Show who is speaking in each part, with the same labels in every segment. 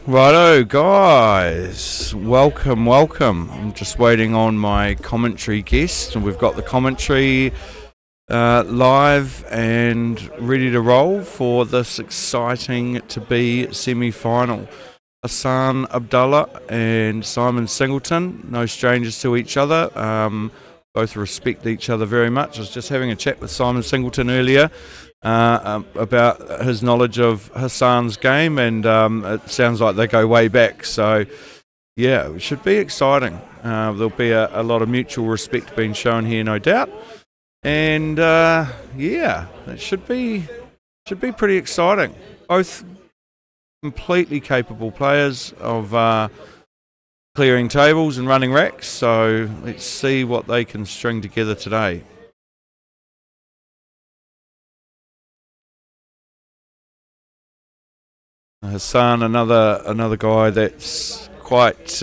Speaker 1: Righto, guys. Welcome. I'm just waiting on my commentary guest, and we've got the commentary live and ready to roll for this exciting to be semi-final. Hassan Abdallah and Simon Singleton, no strangers to each other. Both respect each other very much. I was just having a chat with Simon Singleton earlier about his knowledge of Hassan's game, and it sounds like they go way back. So, yeah, it should be exciting. There'll be a lot of mutual respect being shown here, no doubt. And yeah, it should be pretty exciting. Both completely capable players of clearing tables and running racks. So let's see what they can string together today. Hassan, another guy that's quite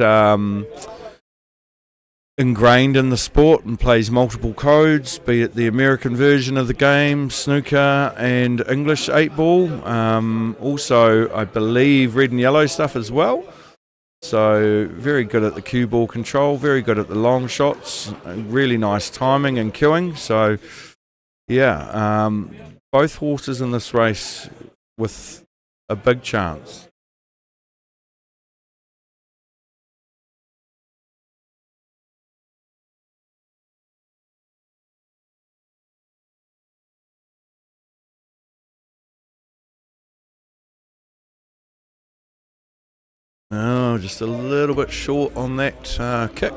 Speaker 1: ingrained in the sport and plays multiple codes, be it the American version of the game, snooker and English 8-ball. Also, I believe red and yellow stuff as well. So very good at the cue ball control, very good at the long shots, really nice timing and cueing. So yeah, both horses in this race with a big chance. Oh, just a little bit short on that kick.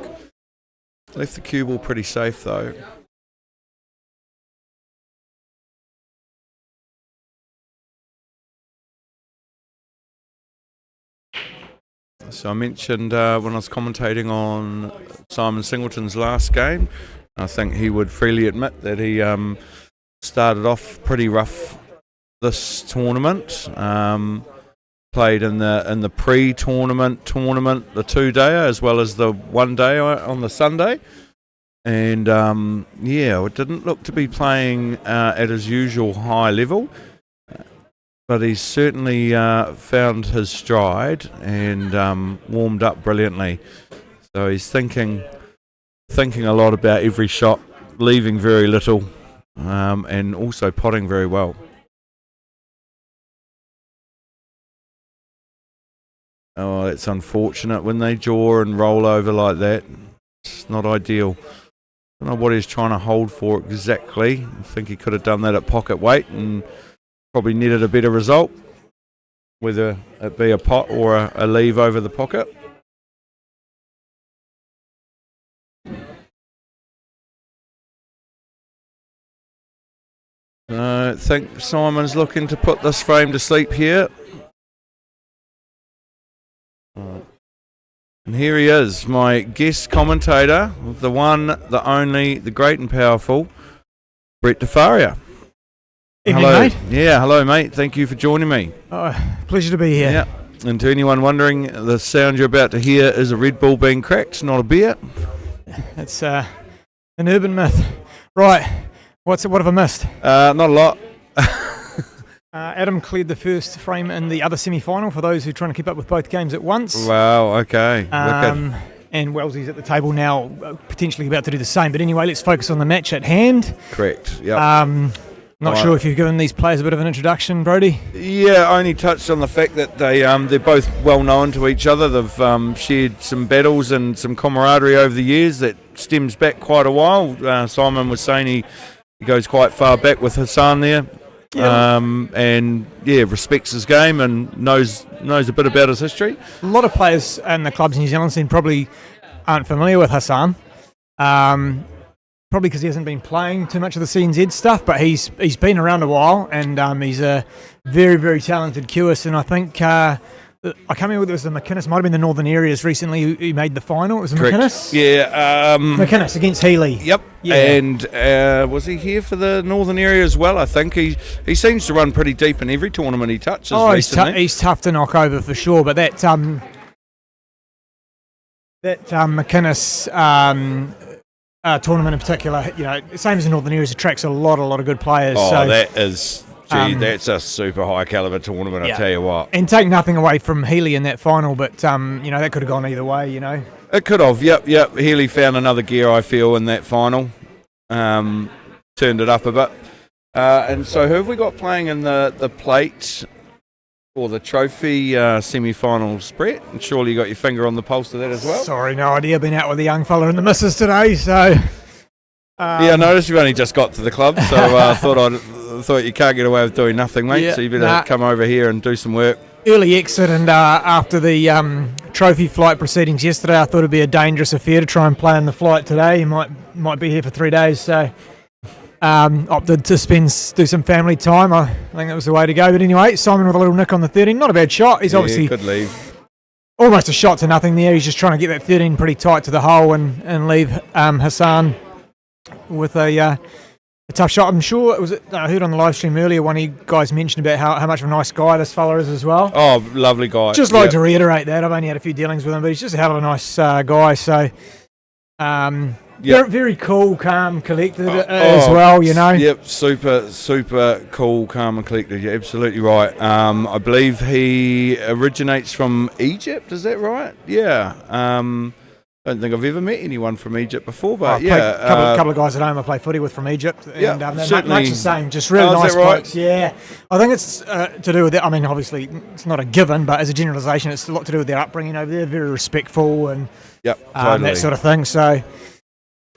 Speaker 1: Left the cue ball pretty safe though. So I mentioned when I was commentating on Simon Singleton's last game, I think he would freely admit that he started off pretty rough this tournament. Played in the pre-tournament, the 2-dayer, as well as the 1-day on the Sunday. And yeah, it didn't look to be playing at his usual high level. But he's certainly found his stride and warmed up brilliantly. So he's thinking a lot about every shot, leaving very little, and also potting very well. Oh, that's unfortunate when they jaw and roll over like that. It's not ideal. I don't know what he's trying to hold for exactly. I think he could have done that at pocket weight and probably netted a better result, whether it be a pot or a leave over the pocket. I think Simon's looking to put this frame to sleep here. And here he is, my guest commentator, the one, the only, the great and powerful, Brett DeFaria.
Speaker 2: Evening,
Speaker 1: hello,
Speaker 2: mate.
Speaker 1: Yeah, hello, mate. Thank you for joining me.
Speaker 2: Pleasure to be here.
Speaker 1: Yeah. And to anyone wondering, the sound you're about to hear is a Red Bull being cracked, not a beer.
Speaker 2: It's an urban myth. Right, what have I missed?
Speaker 1: Not a lot.
Speaker 2: Adam cleared the first frame in the other semi-final for those who are trying to keep up with both games at once.
Speaker 1: Wow, okay.
Speaker 2: And Wellesley's at the table now, potentially about to do the same. But anyway, let's focus on the match at hand.
Speaker 1: Correct, yeah.
Speaker 2: Not sure if you've given these players a bit of an introduction, Brodie?
Speaker 1: Yeah, I only touched on the fact that they're both well known to each other. They've shared some battles and some camaraderie over the years that stems back quite a while. Simon was saying he goes quite far back with Hassan there. Yeah. And yeah, respects his game and knows a bit about his history.
Speaker 2: A lot of players in the clubs in New Zealand scene probably aren't familiar with Hassan. Probably because he hasn't been playing too much of the CNZ stuff, but he's been around a while, and he's a very, very talented cueist. And I think I can't remember whether it was the McInnes, might have been the Northern Areas recently who made the final. It was the McInnes?
Speaker 1: Yeah.
Speaker 2: McInnes against Healy.
Speaker 1: Yep. Yeah. And was he here for the Northern Area as well? I think he seems to run pretty deep in every tournament he touches.
Speaker 2: Oh,
Speaker 1: recently.
Speaker 2: He's tough to knock over for sure, but that McInnes tournament in particular, same as the Northern Areas, attracts a lot of good players.
Speaker 1: Oh,
Speaker 2: so
Speaker 1: that is Gee, that's a super high caliber tournament, I tell you what.
Speaker 2: And take nothing away from Healy in that final, but that could have gone either way.
Speaker 1: It could have. Yep. Healy found another gear, I feel, in that final. Turned it up a bit. And so, who have we got playing in the plate or the trophy semi-finals, Brett? And surely you got your finger on the pulse of that as well.
Speaker 2: Sorry, no idea. Been out with the young fella and the missus today, so.
Speaker 1: I noticed you've only just got to the club, so I thought you can't get away with doing nothing, mate. So you better come over here and do some work.
Speaker 2: Early exit, and after the trophy flight proceedings yesterday, I thought it'd be a dangerous affair to try and play on the flight today. You might be here for 3 days, so opted to do some family time. I think that was the way to go. But anyway, Simon with a little nick on the 13, not a bad shot. He's obviously
Speaker 1: good leave.
Speaker 2: Almost a shot to nothing there. He's just trying to get that 13 pretty tight to the hole and leave Hassan with a tough shot. I'm sure I heard on the live stream earlier one of you guys mentioned about how much of a nice guy this fella is as well.
Speaker 1: Oh, lovely guy.
Speaker 2: Just like to reiterate that. I've only had a few dealings with him, but he's just a hell of a nice guy. So, very cool, calm, collected as well,
Speaker 1: Yep, super cool, calm and collected. You're absolutely right. I believe he originates from Egypt, is that right? Yeah. Don't think I've ever met anyone from Egypt before, but
Speaker 2: a couple of guys at home I play footy with from Egypt, and they're much the same, just really nice
Speaker 1: right?
Speaker 2: blokes. Yeah, I think it's to do with that. I mean, obviously it's not a given, but as a generalisation, it's a lot to do with their upbringing over there. Very respectful and
Speaker 1: totally.
Speaker 2: that sort of thing. So,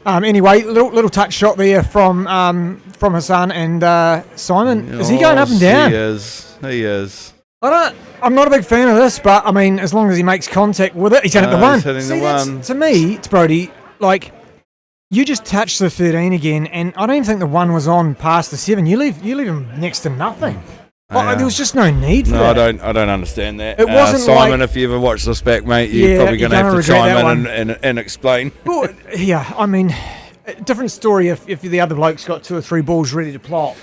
Speaker 2: anyway, little touch shot there from Hassan and Simon. Is he going up and down?
Speaker 1: He is.
Speaker 2: I'm not a big fan of this, but I mean, as long as he makes contact with it, he's hitting the one.
Speaker 1: He's hitting the one.
Speaker 2: To me, it's Brody. Like, you just touched the 13 again, and I don't even think the one was on past the 7. You leave him next to nothing. There was just no need for that.
Speaker 1: I don't understand that.
Speaker 2: It wasn't
Speaker 1: Simon, if you ever watch this back, mate, you're probably going to have to chime in and explain.
Speaker 2: Well, yeah, I mean, different story if the other bloke's got 2 or 3 balls ready to plot.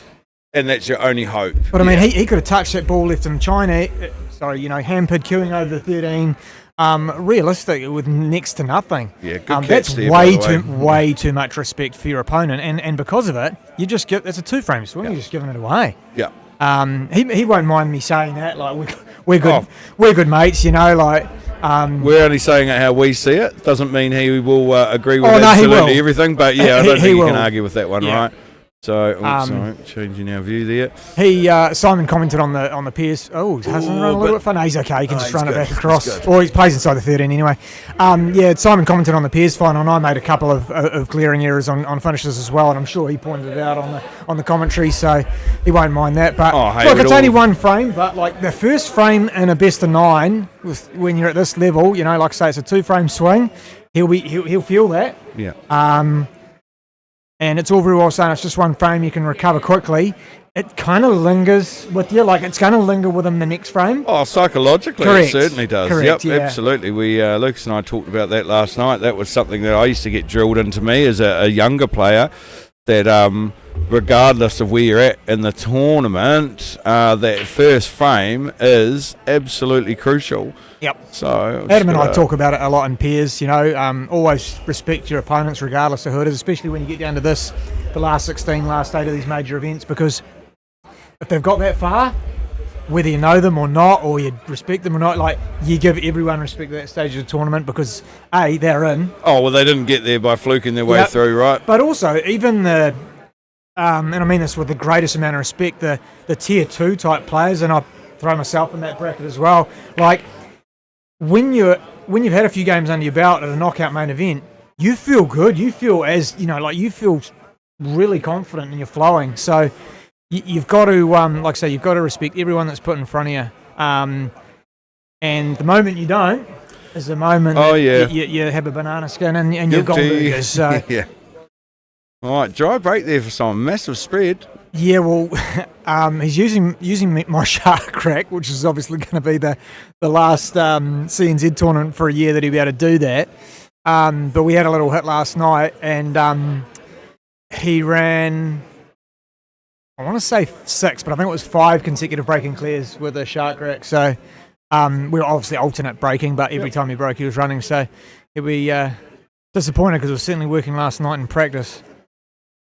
Speaker 1: And that's your only hope.
Speaker 2: But I mean, he could have touched that ball, left him China. Hampered, queuing over the 13. Realistic with next to nothing.
Speaker 1: Yeah, good catch
Speaker 2: that's
Speaker 1: there,
Speaker 2: way too much respect for your opponent, and because of it, you just it's a 2-frame swing. You're just giving it away.
Speaker 1: Yeah.
Speaker 2: He won't mind me saying that. Like we're good, we're good mates. Like.
Speaker 1: We're only saying it how we see it. Doesn't mean he will agree with absolutely everything. But I don't think you can argue with that one, right? So, sorry, changing our view there.
Speaker 2: Simon commented on the Piers. Oh, hasn't run a little bit fun. No, he's okay. He can just run it back across. Or he plays inside the 13 anyway. Simon commented on the Piers final, and I made a couple of glaring errors on finishes as well, and I'm sure he pointed it out on the commentary, so he won't mind that. But look, it's only one frame, but like the first frame in a best of 9, when you're at this level, like I say, it's a 2-frame swing. He'll feel that.
Speaker 1: Yeah.
Speaker 2: And it's all very well saying it's just one frame, you can recover quickly. It kind of lingers with you, like it's going to linger with him the next frame.
Speaker 1: Oh, psychologically,
Speaker 2: correct.
Speaker 1: It certainly does.
Speaker 2: Correct,
Speaker 1: yep, absolutely. We Lucas and I talked about that last night. That was something that I used to get drilled into me as a younger player, that regardless of where you're at in the tournament, that first frame is absolutely crucial.
Speaker 2: Yep.
Speaker 1: So
Speaker 2: Adam and I talk about it a lot in pairs. Always respect your opponents regardless of who it is, especially when you get down to the last 16, last 8 of these major events, because if they've got that far, whether you know them or not, or you respect them or not, like you give everyone respect at that stage of the tournament because they're in.
Speaker 1: Oh well, they didn't get there by fluking their way through, right?
Speaker 2: But also even the and I mean this with the greatest amount of respect, the tier 2 type players, and I throw myself in that bracket as well. Like when you've had a few games under your belt at a knockout main event, you feel good. You feel you feel really confident and you're flowing. So you've got to, like I say, you've got to respect everyone that's put in front of you. And the moment you don't is the moment you have a banana skin and you're gone burgers. So.
Speaker 1: Yeah. All right, dry break there for some massive spread.
Speaker 2: Yeah, well, he's using my shark crack, which is obviously going to be the last CNZ tournament for a year that he'll be able to do that. But we had a little hit last night, and he ran, I want to say 6, but I think it was 5 consecutive breaking clears with a shark crack. So we were obviously alternate breaking, but every time he broke, he was running. So he'll be disappointed because it was certainly working last night in practice.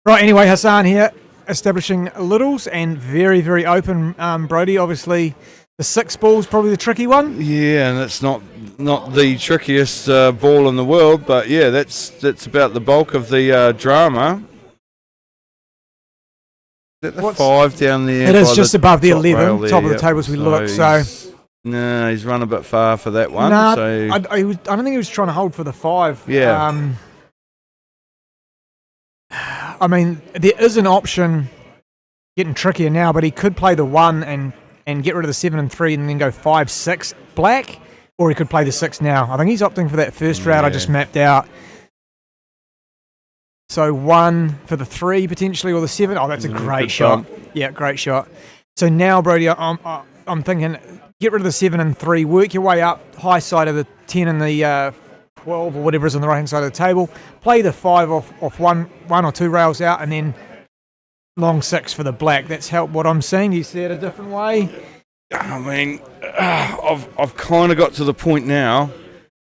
Speaker 2: Right, anyway, Hassan here. establishing littles and very, very open, Brody. Obviously, the 6 ball's probably the tricky one.
Speaker 1: Yeah, and it's not the trickiest ball in the world, but yeah, that's about the bulk of the drama. Is that the 5 down there?
Speaker 2: It is just above the 11,
Speaker 1: there,
Speaker 2: top of the table as we look. So
Speaker 1: no, he's run a bit far for that one.
Speaker 2: Nah,
Speaker 1: so
Speaker 2: I don't think he was trying to hold for the 5.
Speaker 1: Yeah.
Speaker 2: I mean, there is an option getting trickier now, but he could play the 1 and get rid of the 7 and 3 and then go 5-6 black, or he could play the 6 now. I think he's opting for that first route I just mapped out. So 1 for the 3 potentially, or the 7. Oh, that's a great shot. Yeah, great shot. So now, Brody, I'm thinking, get rid of the 7 and 3, work your way up high side of the 10 and the 12 or whatever is on the right hand side of the table. Play the 5 off one or 2 rails out, and then long 6 for the black. That's what I'm seeing. You see it a different way?
Speaker 1: I mean, I've kind of got to the point now.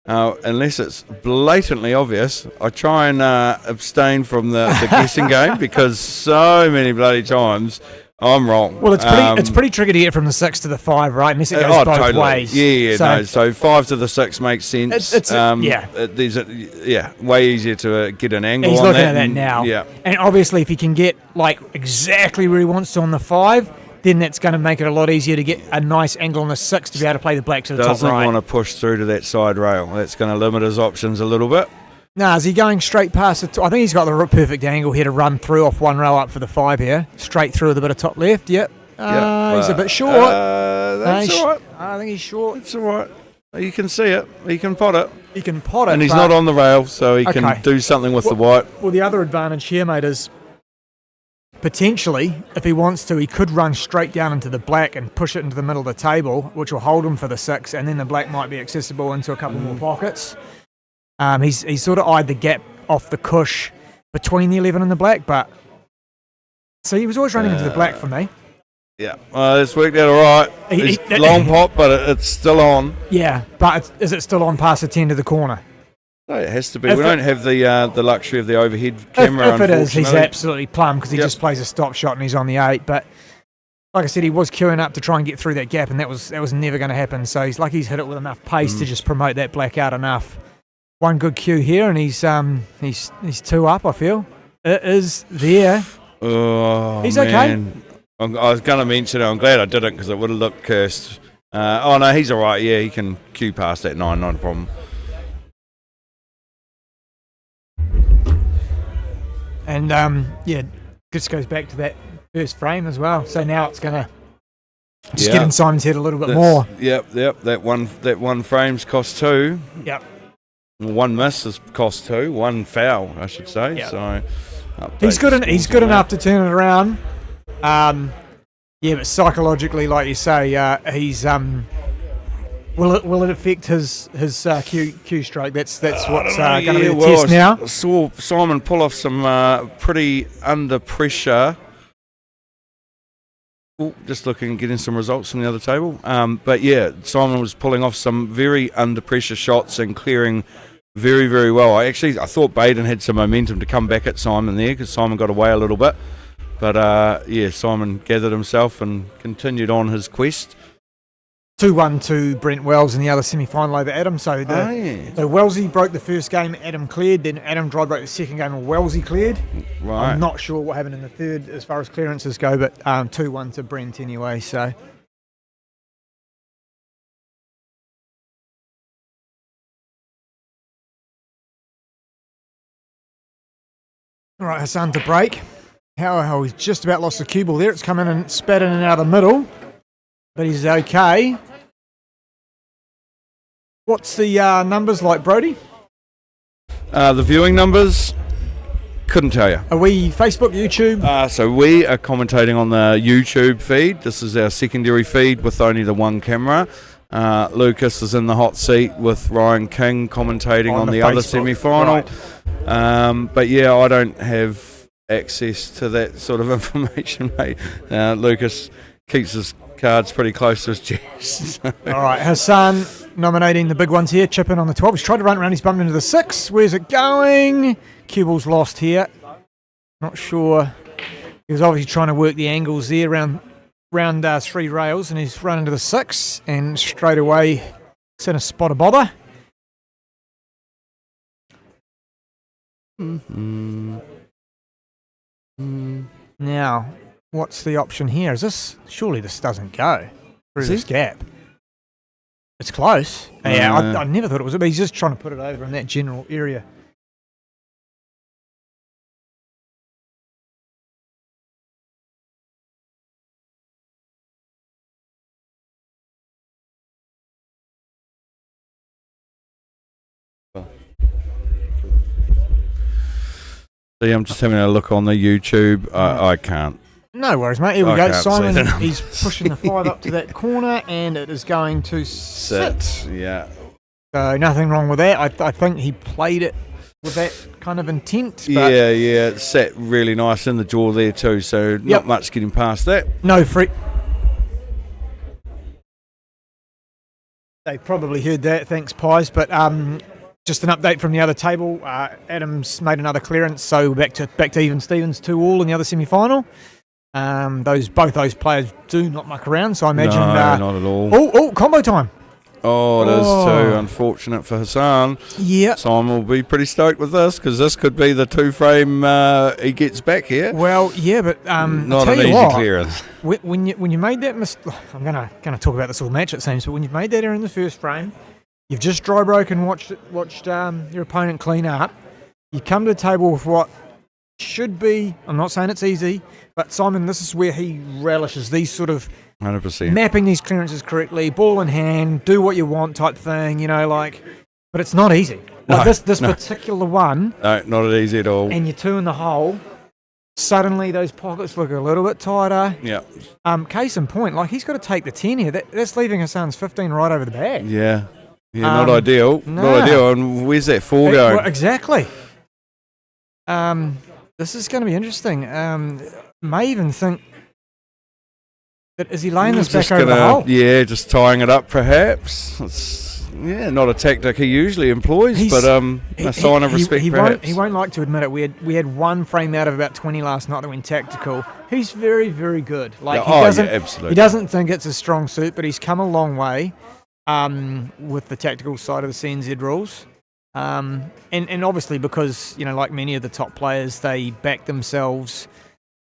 Speaker 1: Unless it's blatantly obvious, I try and abstain from the guessing game, because so many bloody times I'm wrong.
Speaker 2: Well, it's pretty tricky to get from the 6 to the 5, right? Unless it goes both
Speaker 1: totally.
Speaker 2: ways.
Speaker 1: Yeah, so 5 to the 6 makes sense.
Speaker 2: It's
Speaker 1: way easier to get an angle
Speaker 2: He's
Speaker 1: on
Speaker 2: looking
Speaker 1: that.
Speaker 2: at that now.
Speaker 1: Yeah.
Speaker 2: And obviously, if he can get like exactly where he wants to on the 5, then that's going to make it a lot easier to get a nice angle on the 6 to be able to play the black to the top right.
Speaker 1: Doesn't want to push through to that side rail. That's going to limit his options a little bit.
Speaker 2: No, is he going straight past it? I think he's got the perfect angle here to run through off 1 rail up for the 5 here. Straight through with a bit of top left. Yep. He's a bit short.
Speaker 1: That's all right.
Speaker 2: I think he's short.
Speaker 1: It's all right. You can see it. He can pot it.
Speaker 2: He can pot it.
Speaker 1: And he's not on the rail, so he can do something with the white.
Speaker 2: Well, the other advantage here, mate, is potentially, if he wants to, he could run straight down into the black and push it into the middle of the table, which will hold him for the 6, and then the black might be accessible into a couple more pockets. He's sort of eyed the gap off the cush between the 11 and the black, but so he was always running into the black for me.
Speaker 1: Yeah, it's worked out all right. It's long pop, but it's still on.
Speaker 2: Yeah, but is it still on past the 10 to the corner?
Speaker 1: No, it has to be. We don't have the luxury of the overhead camera.
Speaker 2: If it is, he's absolutely plumb, because he just plays a stop shot and he's on the 8. But like I said, he was queuing up to try and get through that gap, and that was never going to happen. So he's lucky he's hit it with enough pace to just promote that black out enough. One good cue here, and he's 2 up. I feel it is there.
Speaker 1: Oh,
Speaker 2: he's
Speaker 1: man.
Speaker 2: okay.
Speaker 1: I was going to mention it. I'm glad I didn't, because it would have looked cursed. No, he's all right. Yeah, he can cue past that 9, not a problem.
Speaker 2: And just goes back to that first frame as well. So now it's going to just get in Simon's head a little bit more.
Speaker 1: Yep. That one frame's cost 2.
Speaker 2: Yep.
Speaker 1: 1 miss has cost 2. 1 foul, I should say.
Speaker 2: Yep.
Speaker 1: So
Speaker 2: he's good enough to turn it around. But psychologically, like you say, he's will it affect his Q stroke? That's what's going to be the test now.
Speaker 1: I saw Simon pull off some pretty under pressure. Just getting some results from the other table. But yeah, Simon was pulling off some very under pressure shots and clearing very, very well. I thought Baden had some momentum to come back at Simon there, because Simon got away a little bit. But Simon gathered himself and continued on his quest.
Speaker 2: 2-1 to Brent Wells in the other semi-final over Adam. So Wellsy broke the first game, Adam cleared. Then Adam Dry broke the second game, and Wellsy cleared.
Speaker 1: Right.
Speaker 2: I'm not sure what happened in the third as far as clearances go, but 2-1 to Brent anyway. So. All right, Hassan to break. How he's just about lost the cue ball there. It's come in and spat in and out of the middle, but he's okay. What's the numbers like, Brody?
Speaker 1: The viewing numbers, couldn't tell you.
Speaker 2: Are we Facebook, YouTube?
Speaker 1: So we are commentating on the YouTube feed. This is our secondary feed with only the 1 camera. Lucas is in the hot seat with Ryan King commentating on the other semi-final. Right. But I don't have access to that sort of information, mate. Lucas keeps his cards pretty close to his chest.
Speaker 2: All right, Hassan nominating the big ones here. Chip in on the 12. He's tried to run around. He's bumped into the 6. Where's it going? Cue ball's lost here. Not sure He was obviously trying to work the angles there round 3 rails, and he's run into the 6, and straight away it's in a spot of bother. Now, what's the option here? Is this, surely this doesn't go through this gap? It's close. Yeah, I never thought it was, but he's just trying to put it over in that general area.
Speaker 1: See, I'm just having a look on the YouTube. I can't.
Speaker 2: No worries, mate. Here we
Speaker 1: I
Speaker 2: go.
Speaker 1: can't see
Speaker 2: Simon,
Speaker 1: the
Speaker 2: he's pushing the 5 up to that corner, and it is going to sit.
Speaker 1: Yeah.
Speaker 2: So nothing wrong with that. I think he played it with that kind of intent. But
Speaker 1: Yeah. It sat really nice in the jaw there too, so not much getting past that.
Speaker 2: no free. They probably heard that. Thanks, Pies. But just an update from the other table. Adams made another clearance, so back to even Stevens 2-all in the other semi-final. Both those players do not muck around, so I imagine.
Speaker 1: No, not at all.
Speaker 2: Oh, combo time.
Speaker 1: Oh, it is too. Unfortunate for Hassan.
Speaker 2: Yeah.
Speaker 1: Simon will be pretty stoked with this because this could be the 2-frame he gets back here.
Speaker 2: Well, yeah, but
Speaker 1: Not an easy clearance.
Speaker 2: When you made that mistake, I'm gonna talk about this all match it seems, but when you've made that error in the first frame, you've just dry broken, watched your opponent clean up. You come to the table with what should be. I'm not saying it's easy, but Simon, this is where he relishes these sort of
Speaker 1: 100%.
Speaker 2: mapping these clearances correctly, ball in hand, do what you want type thing. But it's not easy. Like this particular one.
Speaker 1: No, not easy at all.
Speaker 2: And you're 2 in the hole. Suddenly those pockets look a little bit tighter.
Speaker 1: Yeah.
Speaker 2: Case in point, like he's got to take the 10 here. That's leaving Hassan's 15 right over the bag.
Speaker 1: Yeah. Not ideal.
Speaker 2: No.
Speaker 1: Not ideal. And where's that 4 going?
Speaker 2: Well, exactly. This is going to be interesting. May even think that is he laying this back over the hole?
Speaker 1: Yeah, just tying it up perhaps. It's not a tactic he usually employs, but a sign of respect perhaps.
Speaker 2: He won't like to admit it. We had one frame out of about 20 last night that went tactical. He's very, very good.
Speaker 1: Absolutely.
Speaker 2: He doesn't think it's a strong suit, but he's come a long way with the tactical side of the CNZ rules. And obviously because, like many of the top players, they back themselves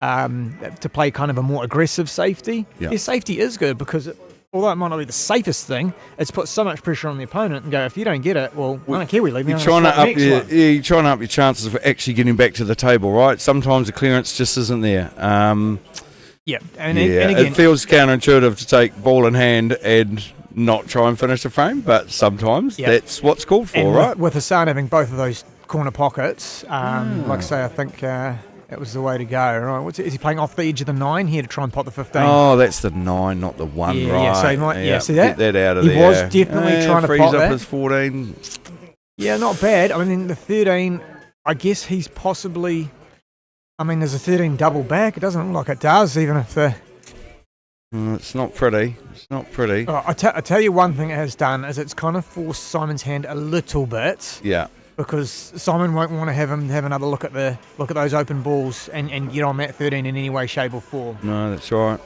Speaker 2: to play kind of a more aggressive safety.
Speaker 1: Yeah.
Speaker 2: Their safety is good because although it might not be the safest thing, it's put so much pressure on the opponent and go, if you don't get it, well, I don't care where you leave me.
Speaker 1: You're trying to up your chances of actually getting back to the table, right? Sometimes the clearance just isn't there.
Speaker 2: And again,
Speaker 1: it feels counterintuitive to take ball in hand and not try and finish the frame, but sometimes that's what's called for, right?
Speaker 2: With Hassan having both of those corner pockets, like I say, I think that was the way to go. Right? Is he playing off the edge of the 9 here to try and pot the 15?
Speaker 1: Oh, that's the 9, not the 1, right?
Speaker 2: Yeah, so he might, see that?
Speaker 1: Get that out of
Speaker 2: he
Speaker 1: there.
Speaker 2: Was definitely trying to
Speaker 1: freeze
Speaker 2: pot
Speaker 1: up
Speaker 2: that.
Speaker 1: his 14.
Speaker 2: Yeah, not bad. I mean, the 13, I guess he's possibly... there's a 13 double back. It doesn't look like it does, even if the...
Speaker 1: It's not pretty. It's not pretty.
Speaker 2: I tell you one thing it has done is it's kind of forced Simon's hand a little bit.
Speaker 1: Yeah.
Speaker 2: Because Simon won't want to have him have another look at those open balls and get on that 13 in any way, shape or form.
Speaker 1: No, that's right.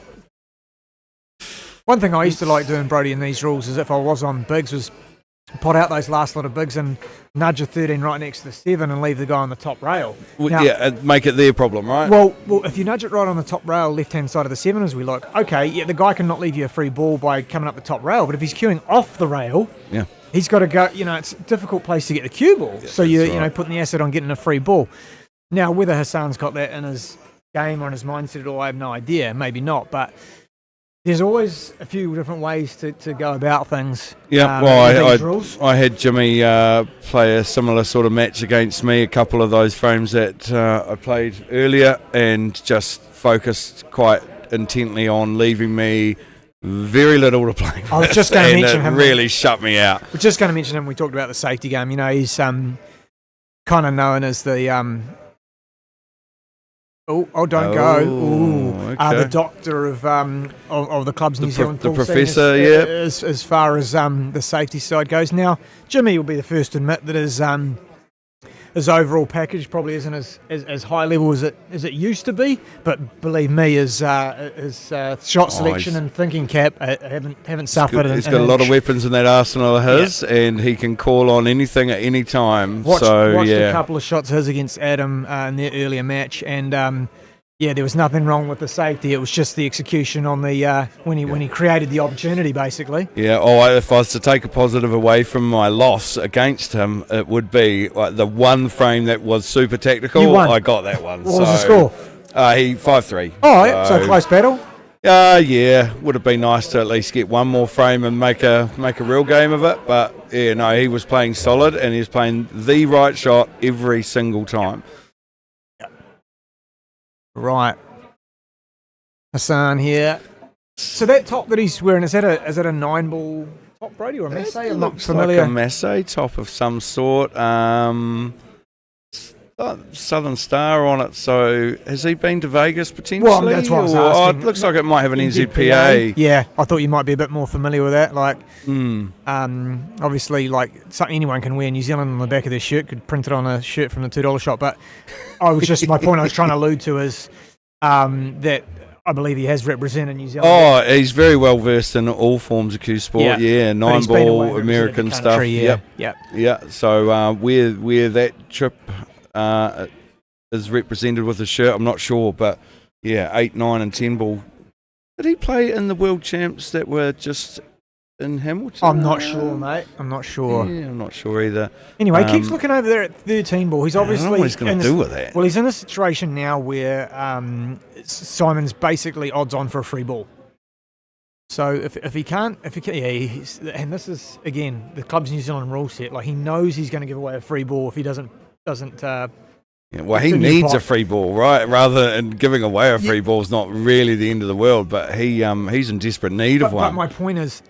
Speaker 2: One thing I used to like doing, Brody, in these rules is if I was on bigs was pot out those last lot of bigs and nudge a 13 right next to the 7 and leave the guy on the top rail.
Speaker 1: Now, make it their problem, right?
Speaker 2: Well, if you nudge it right on the top rail, left-hand side of the 7 as we look, okay, the guy cannot leave you a free ball by coming up the top rail, but if he's queuing off the rail, he's got to go, it's a difficult place to get the cue ball. So you're putting the asset on getting a free ball. Now, whether Hassan's got that in his game or in his mindset at all, I have no idea. Maybe not, but there's always a few different ways to go about things.
Speaker 1: Yeah, I had Jimmy play a similar sort of match against me, a couple of those frames that I played earlier, and just focused quite intently on leaving me very little to play with.
Speaker 2: I was just going to mention him.
Speaker 1: Really shut me out.
Speaker 2: We're just going to mention him. We talked about the safety game. He's kind of known as the... don't go. Ooh.
Speaker 1: Okay.
Speaker 2: The doctor of the club's New Zealand
Speaker 1: the
Speaker 2: pool
Speaker 1: professor,
Speaker 2: scene as far as the safety side goes. Now, Jimmy will be the first to admit that his his overall package probably isn't as high level as it used to be. But believe me, his shot selection and thinking cap haven't suffered.
Speaker 1: He's got a lot of weapons in that arsenal of his, and he can call on anything at any time.
Speaker 2: Watched a couple of shots of his against Adam in their earlier match, and there was nothing wrong with the safety. It was just the execution on the when he created the opportunity, basically.
Speaker 1: Yeah. If I was to take a positive away from my loss against him, it would be like the one frame that was super tactical.
Speaker 2: You won.
Speaker 1: I got that one.
Speaker 2: What was the score?
Speaker 1: He 5-3.
Speaker 2: Oh, so close battle.
Speaker 1: Yeah. Would have been nice to at least get one more frame and make a real game of it. But yeah, no, he was playing solid and he was playing the right shot every single time.
Speaker 2: Right, Hassan here. So that top that he's wearing, is that a 9-ball top, Brody, or a Massey? I'm not familiar.
Speaker 1: Like a Massey top of some sort. Southern Star on it. So has he been to Vegas potentially?
Speaker 2: Well, that's what I was asking.
Speaker 1: It looks like it might have an NZPA.
Speaker 2: Yeah, I thought you might be a bit more familiar with that. Like, obviously, like something anyone can wear New Zealand on the back of their shirt, could print it on a shirt from the $2 shop. But my point I was trying to allude to is that I believe he has represented New Zealand.
Speaker 1: Oh, he's very well versed in all forms of cue sport. Yeah, 9-ball American stuff.
Speaker 2: Yep.
Speaker 1: Yeah. So where that trip is represented with a shirt, I'm not sure, but yeah, 8, 9, and 10-ball. Did he play in the World Champs that were just in Hamilton?
Speaker 2: I'm not sure, mate. I'm not sure.
Speaker 1: Yeah, I'm not sure either.
Speaker 2: Anyway, he keeps looking over there at 13-ball. He's obviously.
Speaker 1: I don't know what he's going to do with that.
Speaker 2: Well, he's in a situation now where Simon's basically odds on for a free ball. So if he can't, and this is again the club's New Zealand rule set. Like he knows he's going to give away a free ball if he doesn't.
Speaker 1: He needs a free ball, right? Rather than giving away a free ball is not really the end of the world, but he's in desperate need of one.
Speaker 2: But my point is,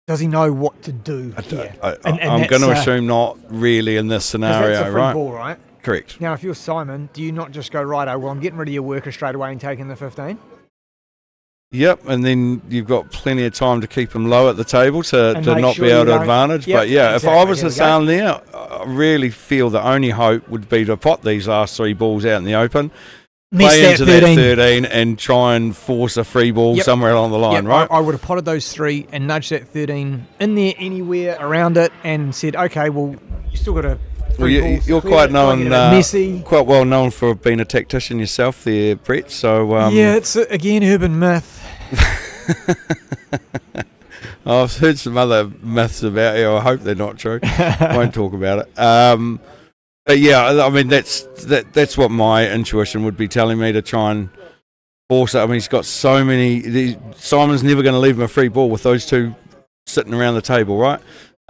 Speaker 2: does he know what to do here?
Speaker 1: I'm going to assume not really in this scenario,
Speaker 2: that's a free
Speaker 1: right?
Speaker 2: Ball, right?
Speaker 1: Correct.
Speaker 2: Now, if you're Simon, do you not just go, right, well, I'm getting rid of your worker straight away and taking the 15?
Speaker 1: Yep, and then you've got plenty of time to keep him low at the table to not be able to advantage.
Speaker 2: Yep,
Speaker 1: but yeah,
Speaker 2: exactly.
Speaker 1: If I was Hassan there, I really feel the only hope would be to pot these last 3 balls out in the open, play into that 13 and try and force a free ball somewhere along the line, right?
Speaker 2: I would have potted those 3 and nudged that 13 in there anywhere around it and said, okay, well, you still got to.
Speaker 1: Well, you're quite well known for being a tactician yourself there, Brett. So
Speaker 2: it's again urban myth.
Speaker 1: I've heard some other myths about you. I hope they're not true. Won't talk about it. But yeah, I mean that's what my intuition would be telling me, to try and force it. I mean, he's got so many. Simon's never going to leave him a free ball with those 2 sitting around the table, right?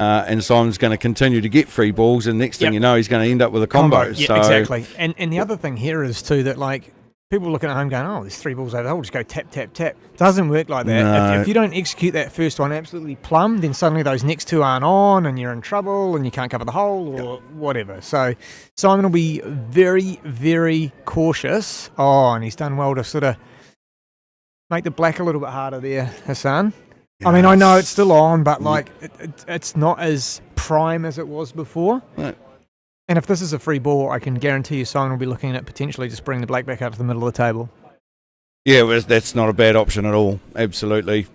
Speaker 1: And Simon's going to continue to get free balls, and next thing you know, he's going to end up with a combo.
Speaker 2: Yeah, exactly. And the other thing here is too that like people looking at home going, oh, there's 3 balls over there, we'll just go tap, tap, tap. Doesn't work like that.
Speaker 1: No.
Speaker 2: If you don't execute that first one absolutely plumb, then suddenly those next 2 aren't on, and you're in trouble, and you can't cover the hole or whatever. So Simon will be very, very cautious. Oh, and he's done well to sort of make the black a little bit harder there, Hassan. Yes. I mean, I know it's still on, but like it's not as prime as it was before.
Speaker 1: Right.
Speaker 2: And if this is a free ball, I can guarantee you Simon will be looking at potentially just bringing the black back out to the middle of the table. Yeah,
Speaker 1: that's not a bad option at all. Absolutely.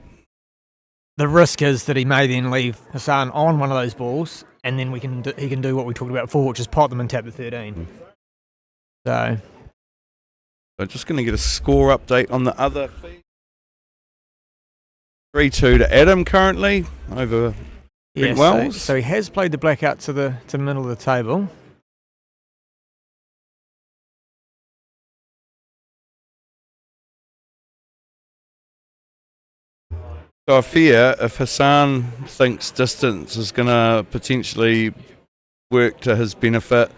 Speaker 2: The risk is that he may then leave Hassan on one of those balls, and then he can do what we talked about before, which is pot them and tap the 13. So
Speaker 1: I'm just going to get a score update on the other feed. 3-2 to Adam currently over Brent Wells.
Speaker 2: So he has played the black out to the middle of the table.
Speaker 1: So I fear if Hassan thinks distance is going to potentially work to his benefit,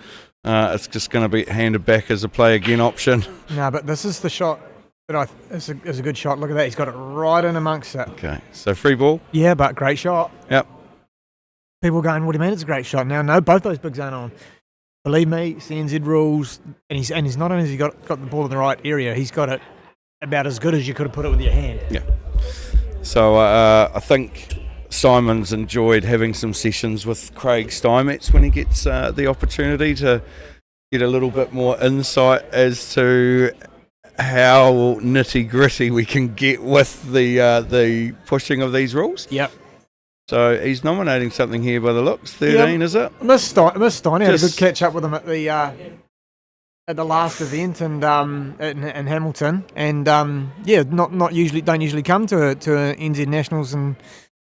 Speaker 1: it's just going to be handed back as a play again option.
Speaker 2: No, but this is the shot that it's a good shot. Look at that. He's got it right in amongst it.
Speaker 1: Okay, so free ball.
Speaker 2: Yeah, but great shot.
Speaker 1: Yep.
Speaker 2: People going, what do you mean it's a great shot? Now, no, both those bigs aren't on. Believe me, CNZ rules, and he's not only has he got the ball in the right area, he's got it about as good as you could have put it with your hand.
Speaker 1: Yeah. So I think Simon's enjoyed having some sessions with Craig Steinmetz when he gets the opportunity to get a little bit more insight as to how nitty gritty we can get with the pushing of these rules.
Speaker 2: Yep.
Speaker 1: So he's nominating something here by the looks. 13, is it?
Speaker 2: Miss Steiner had a good
Speaker 1: Just-
Speaker 2: catch up with him at the last event and in Hamilton, and don't usually come to NZ Nationals and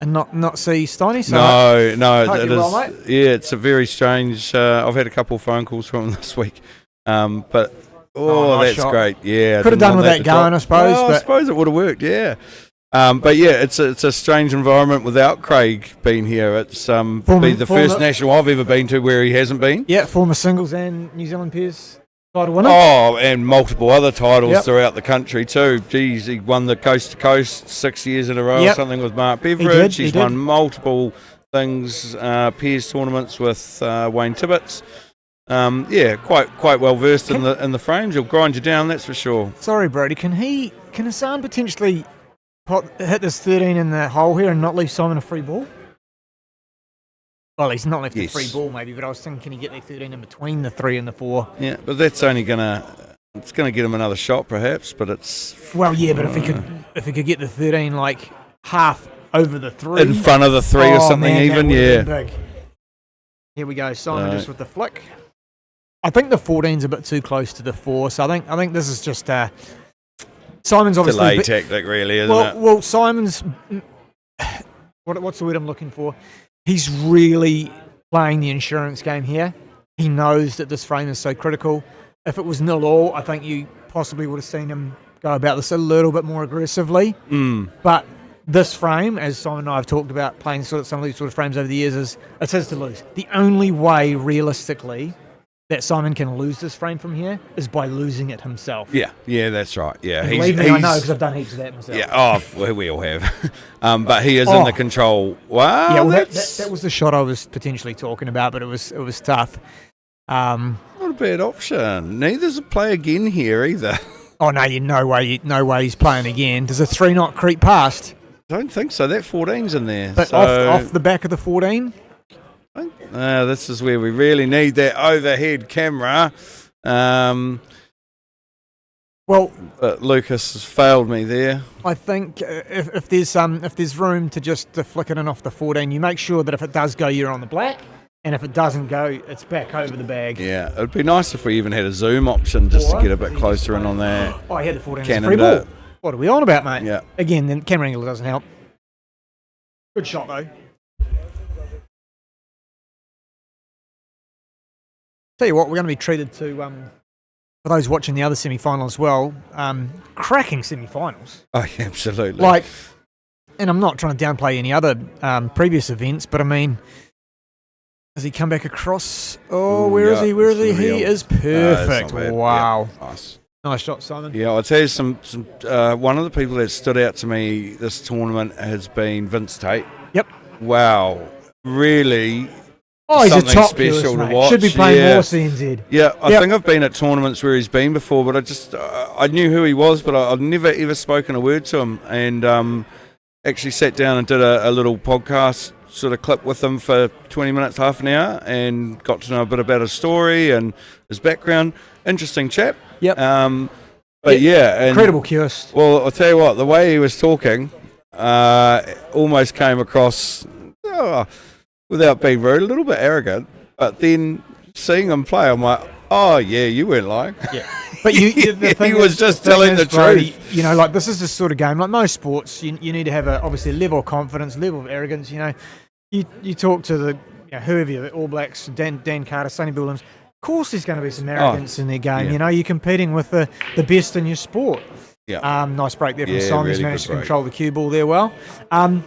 Speaker 2: not see Steiny. So
Speaker 1: No,
Speaker 2: hope
Speaker 1: it
Speaker 2: you're
Speaker 1: is.
Speaker 2: well, mate.
Speaker 1: Yeah, it's a very strange. I've had a couple of phone calls from him this week, but
Speaker 2: nice
Speaker 1: that's
Speaker 2: shot.
Speaker 1: great. Yeah,
Speaker 2: Could have
Speaker 1: didn't
Speaker 2: done
Speaker 1: want
Speaker 2: with that
Speaker 1: to
Speaker 2: going,
Speaker 1: drop.
Speaker 2: I suppose,
Speaker 1: Well, I
Speaker 2: but-
Speaker 1: suppose it would have worked. Yeah. But yeah, it's a strange environment without Craig being here. It's been the first national I've ever been to where he hasn't been.
Speaker 2: Yeah, former singles and New Zealand pairs title winner.
Speaker 1: Oh, and multiple other titles
Speaker 2: Yep.
Speaker 1: throughout the country too. Geez, he won the Coast to Coast 6 years in a row or
Speaker 2: Yep.
Speaker 1: something with Mark
Speaker 2: did,
Speaker 1: Beveridge.
Speaker 2: he
Speaker 1: He's
Speaker 2: did.
Speaker 1: won multiple things, pairs tournaments with Wayne Tibbetts. Quite well versed in the frames. He'll grind you down, that's for sure.
Speaker 2: Sorry, Brody. Can Hassan potentially hit this 13 in the hole here and not leave Simon a free ball? Well, he's not left
Speaker 1: Yes.
Speaker 2: a free ball maybe, but I was thinking, can he get that 13 in between the 3 and the 4?
Speaker 1: Yeah, but that's only gonna get him another shot perhaps. But it's
Speaker 2: Well, yeah, but if he could get the 13 like half over the 3
Speaker 1: in front of the 3 or something,
Speaker 2: man, that
Speaker 1: even.
Speaker 2: would've
Speaker 1: Yeah.
Speaker 2: been big. Here we go, Simon
Speaker 1: No.
Speaker 2: just with the flick. I think the 14's a bit too close to the 4, so I think this is just Simon's obviously
Speaker 1: Delay tactic, really, isn't it?
Speaker 2: well, Simon's what's the word I'm looking for? He's really playing the insurance game here. He knows that this frame is so critical. If it was 0-all, I think you possibly would have seen him go about this a little bit more aggressively. But this frame, as Simon and I have talked about playing some of these sort of frames over the years, it's his to lose. The only way, realistically, that Simon can lose this frame from here is by losing it himself.
Speaker 1: Yeah, that's right. Yeah,
Speaker 2: And believe me, I know because I've done heaps of that myself.
Speaker 1: Yeah, we all have. But he is in the control. Wow,
Speaker 2: Yeah, well,
Speaker 1: that's
Speaker 2: that was the shot I was potentially talking about, but it was tough.
Speaker 1: not a bad option. Neither's a play again here either.
Speaker 2: Oh no, no way he's playing again. Does a 3 not creep past?
Speaker 1: Don't think so. That 14's in there.
Speaker 2: But
Speaker 1: so,
Speaker 2: off the back of the 14?
Speaker 1: this is where we really need that overhead camera.
Speaker 2: Well,
Speaker 1: But Lucas has failed me there.
Speaker 2: I think if there's room to just to flick it in off the 14, you make sure that if it does go, you're on the black, and if it doesn't go, it's back over the bag.
Speaker 1: Yeah, it'd be nice if we even had a zoom option just to get a bit closer in on that.
Speaker 2: Oh, I had the 14 as a
Speaker 1: Cannon
Speaker 2: free ball.
Speaker 1: it.
Speaker 2: What are we on about, mate?
Speaker 1: Yeah.
Speaker 2: Again, the camera angle doesn't help. Good shot though. Tell you what, we're going to be treated to, for those watching the other semi-final as well, cracking semi-finals.
Speaker 1: Oh, yeah, absolutely.
Speaker 2: Like, and I'm not trying to downplay any other previous events, but I mean, has he come back across? Oh, where is he? Where is he? He is perfect. Wow.
Speaker 1: Yeah, nice.
Speaker 2: Nice shot, Simon.
Speaker 1: Yeah, I'll tell you some one of the people that stood out to me this tournament has been Vince Tate.
Speaker 2: Yep.
Speaker 1: Wow. Really
Speaker 2: Oh, he's a
Speaker 1: something
Speaker 2: top
Speaker 1: special
Speaker 2: special
Speaker 1: to
Speaker 2: mate.
Speaker 1: watch.
Speaker 2: Should be playing
Speaker 1: Yeah.
Speaker 2: more CNZ.
Speaker 1: Yeah, I
Speaker 2: Yep.
Speaker 1: think I've been at tournaments where he's been before, but I knew who he was, but I've never ever spoken a word to him. And actually sat down and did a little podcast sort of clip with him for 20 minutes, half an hour, and got to know a bit about his story and his background. Interesting chap.
Speaker 2: Yep.
Speaker 1: But yeah, and,
Speaker 2: Incredible Kiosk.
Speaker 1: well, I'll tell you what, the way he was talking almost came across, without being rude, a little bit arrogant. But then seeing him play, I'm like, oh yeah, you weren't lying.
Speaker 2: Yeah. But the thing
Speaker 1: He was just telling the
Speaker 2: Brody,
Speaker 1: truth.
Speaker 2: You know, like this is the sort of game, like most sports, you need to have obviously a level of confidence, level of arrogance. You know, you talk to the whoever, the All Blacks, Dan Carter, Sonny Bill Williams. Of course, there's going to be some arrogance in their game.
Speaker 1: yeah.
Speaker 2: You know, you're competing with the best in your sport.
Speaker 1: Yeah.
Speaker 2: Nice break there from
Speaker 1: Yeah,
Speaker 2: Simon. He's
Speaker 1: really
Speaker 2: managed
Speaker 1: good
Speaker 2: to
Speaker 1: break.
Speaker 2: control the cue ball there well. And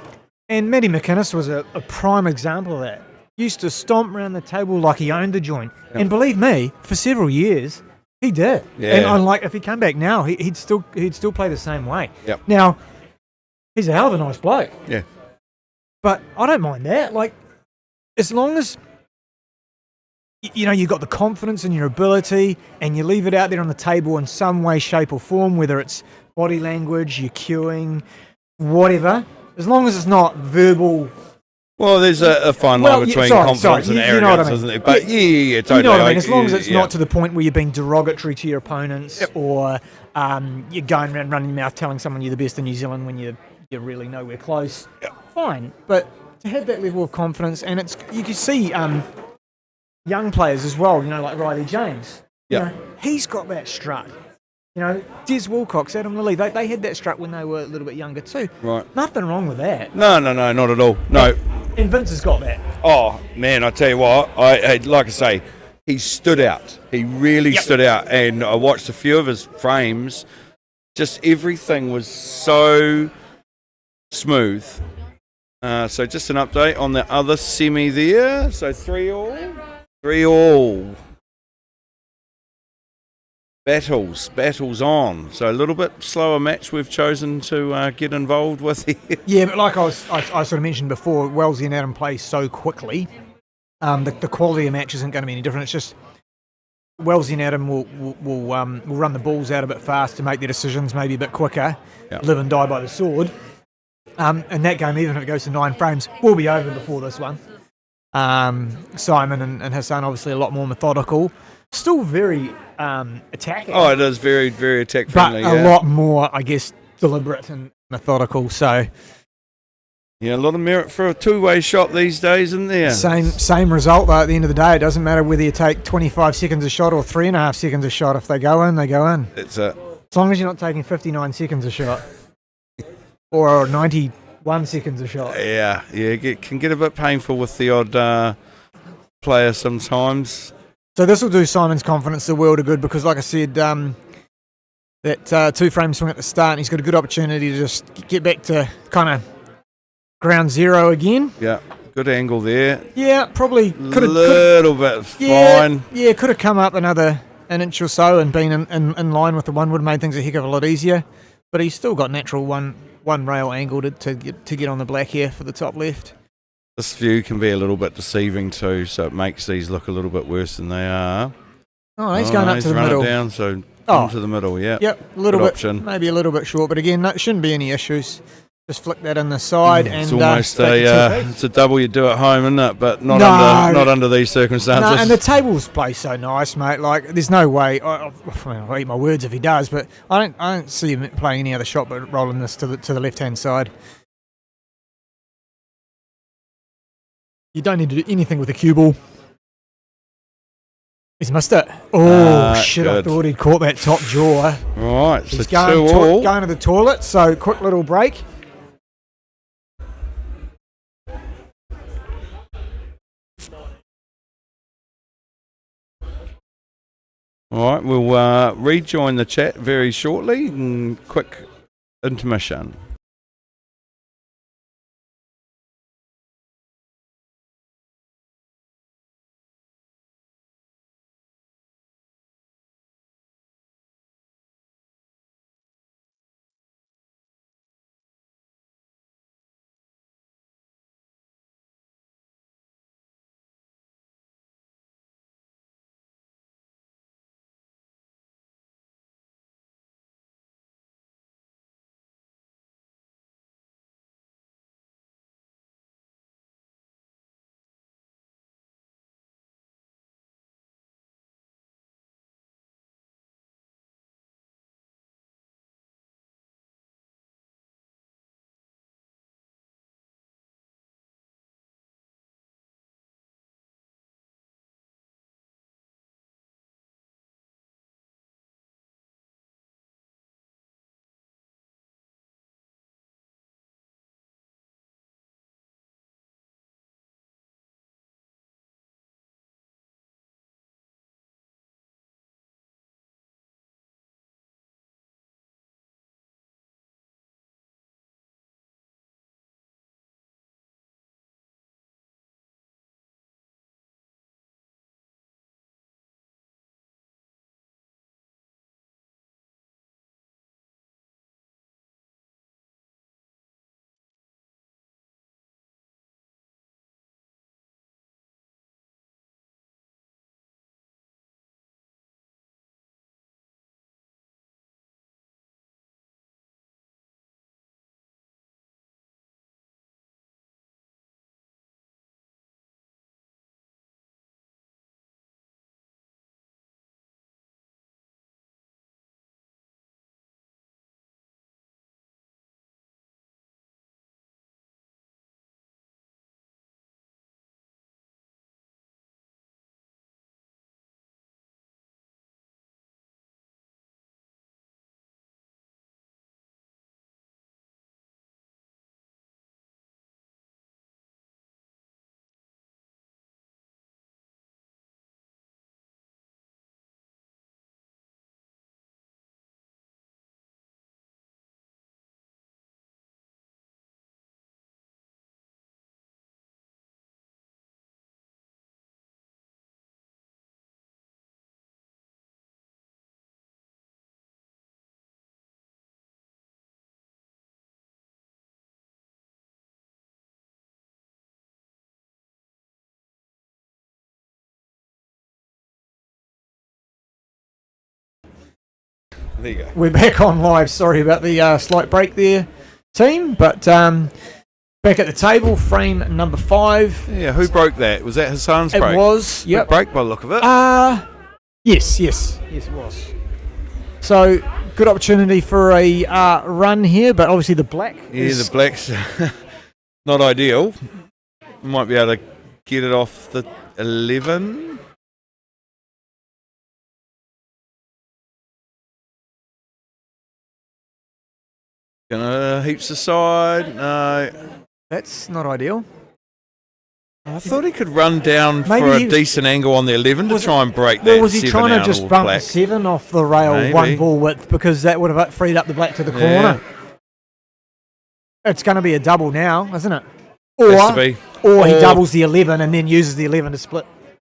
Speaker 2: Matty McInnes was a prime example of that. Used to stomp around the table like he owned the joint. And believe me, for several years, he did.
Speaker 1: Yeah.
Speaker 2: And unlike if he came back now, he'd still play the same way.
Speaker 1: Yep.
Speaker 2: Now, he's a hell of a nice bloke.
Speaker 1: Yeah.
Speaker 2: But I don't mind that. Like, as long as you've got the confidence in your ability and you leave it out there on the table in some way, shape or form, whether it's body language, your cueing, whatever, as long as it's not verbal
Speaker 1: Well, there's a fine line between confidence and
Speaker 2: you know what I
Speaker 1: arrogance,
Speaker 2: mean.
Speaker 1: isn't there? But yeah, totally.
Speaker 2: You know what I mean. As long as it's
Speaker 1: yeah.
Speaker 2: not to the point where you're being derogatory to your opponents,
Speaker 1: Yep.
Speaker 2: or you're going around running your mouth telling someone you're the best in New Zealand when you're really nowhere close.
Speaker 1: Yep.
Speaker 2: Fine, but to have that level of confidence, and you can see young players as well. You know, like Riley James.
Speaker 1: Yep.
Speaker 2: You know, he's got that strut. You know, Des Wilcox, Adam Lilly, they had that strut when they were a little bit younger too.
Speaker 1: Right.
Speaker 2: Nothing wrong with that.
Speaker 1: No, not at all. No.
Speaker 2: And Vince has got that.
Speaker 1: Oh man, I tell you what, I like I say, he stood out. He really stood out, and I watched a few of his frames. Just everything was so smooth. So just an update on the other semi there. So 3-3. Battles on. So a little bit slower match we've chosen to get involved with here.
Speaker 2: Yeah, but like I sort of mentioned before, Wellesley and Adam play so quickly. The quality of match isn't going to be any different. It's just Wellesley and Adam will run the balls out a bit fast to make their decisions maybe a bit quicker, live and die by the sword. And that game, even if it goes to 9 frames, will be over before this one. Simon and Hassan obviously a lot more methodical. Still very attacking.
Speaker 1: Oh, it is very, very attack friendly.
Speaker 2: But a lot more, I guess, deliberate and methodical. So
Speaker 1: yeah, a lot of merit for a two-way shot these days, isn't there?
Speaker 2: Same result though. At the end of the day, it doesn't matter whether you take 25 seconds a shot or 3.5 seconds a shot. If they go in, they go in.
Speaker 1: That's it.
Speaker 2: As long as you're not taking 59 seconds a shot or 91 seconds a shot.
Speaker 1: Yeah, it can get a bit painful with the odd player sometimes.
Speaker 2: So this will do Simon's confidence the world of good because, like I said, that 2 frame swing at the start, and he's got a good opportunity to just get back to kind of ground zero again.
Speaker 1: Yeah, good angle there.
Speaker 2: Yeah, probably could have
Speaker 1: little bit fine.
Speaker 2: Yeah, could have come up another an inch or so and been in line with the one would have made things a heck of a lot easier. But he's still got natural one rail angle to get on the black here for the top left.
Speaker 1: This view can be a little bit deceiving too, so it makes these look a little bit worse than they are.
Speaker 2: Oh, he's going up to the middle.
Speaker 1: It down, so into the middle, yeah.
Speaker 2: Yep, a little
Speaker 1: good
Speaker 2: bit,
Speaker 1: option.
Speaker 2: Maybe a little bit short, but again, that shouldn't be any issues. Just flick that in the side and
Speaker 1: it's almost it's a double you do at home, isn't it? But not under these circumstances.
Speaker 2: No, and the tables play so nice, mate. Like, there's no way. I'll eat my words if he does, but I don't see him playing any other shot but rolling this to the left hand side. You don't need to do anything with the cue ball. He's missed it. Oh, shit, good. I thought he'd caught that top jaw.
Speaker 1: Right,
Speaker 2: he's
Speaker 1: so
Speaker 2: going to the toilet, so quick little break.
Speaker 1: All right, we'll rejoin the chat very shortly. Quick intermission. There you go.
Speaker 2: We're back on live. Sorry about the slight break there, team. But back at the table, frame number 5.
Speaker 1: Yeah, who broke that? Was that Hassan's break?
Speaker 2: It was. Yep.
Speaker 1: Good break by the look of it.
Speaker 2: Yes, it was. So good opportunity for a run here, but obviously the black.
Speaker 1: The black's not ideal. Might be able to get it off the 11. Gonna heaps aside. No.
Speaker 2: That's not ideal.
Speaker 1: I thought he could run down
Speaker 2: Maybe
Speaker 1: for a
Speaker 2: he was-
Speaker 1: decent angle on the 11 to try and break that.
Speaker 2: Well, was he
Speaker 1: 7
Speaker 2: trying to
Speaker 1: out
Speaker 2: just
Speaker 1: of
Speaker 2: bump
Speaker 1: black.
Speaker 2: 7 off the rail
Speaker 1: Maybe.
Speaker 2: one ball width because that would have freed up the black to the
Speaker 1: Yeah.
Speaker 2: corner? It's going to be a double now, isn't it?
Speaker 1: Has to be.
Speaker 2: Or he
Speaker 1: Or-
Speaker 2: doubles the 11 and then uses the 11 to split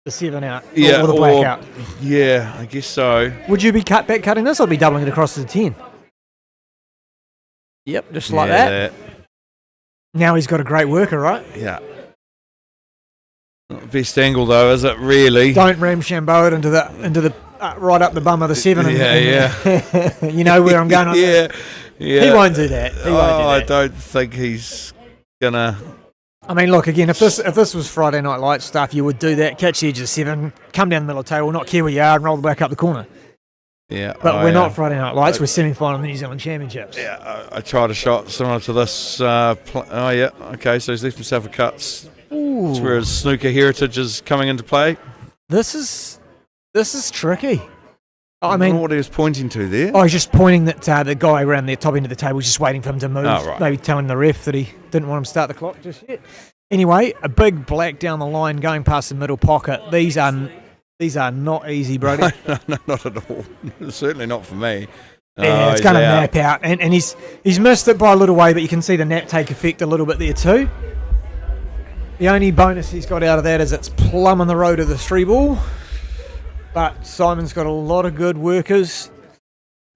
Speaker 2: the 7 out.
Speaker 1: Yeah,
Speaker 2: or the black out.
Speaker 1: Yeah, I guess so.
Speaker 2: Would you be cutting this or be doubling it across to the 10? Yep, just like that. Now he's got a great worker, right?
Speaker 1: Yeah. Not the best angle though, is it really?
Speaker 2: Don't Ramshambo it into the right up the bum of the 7.
Speaker 1: Yeah.
Speaker 2: You know where I'm going on
Speaker 1: Yeah.
Speaker 2: that?
Speaker 1: Yeah.
Speaker 2: He won't do that. He won't do
Speaker 1: I
Speaker 2: that.
Speaker 1: don't think he's gonna.
Speaker 2: I mean, look, again, if this was Friday Night Lights stuff, you would do that, catch the edge of 7, come down the middle of the table, not care where you are, and roll the back up the corner.
Speaker 1: Yeah.
Speaker 2: But we're not Friday Night Lights, we're semi-final of the New Zealand Championships.
Speaker 1: Yeah, I tried a shot similar to this. Oh yeah. Okay, so he's left himself a cuts. That's where his snooker heritage is coming into play.
Speaker 2: This is tricky. I
Speaker 1: I don't know
Speaker 2: mean,
Speaker 1: what he was pointing to there.
Speaker 2: I was just pointing that the guy around the top end of the table was just waiting for him to move.
Speaker 1: Oh, right.
Speaker 2: Maybe telling the ref that he didn't want him to start the clock just yet. Anyway, a big black down the line going past the middle pocket. These are not easy, Brody.
Speaker 1: No, not at all. Certainly not for me.
Speaker 2: Yeah, it's
Speaker 1: He's
Speaker 2: going to
Speaker 1: out.
Speaker 2: nap out. And he's missed it by a little way, but you can see the nap take effect a little bit there too. The only bonus he's got out of that is it's plumb on the road of the 3 ball. But Simon's got a lot of good workers.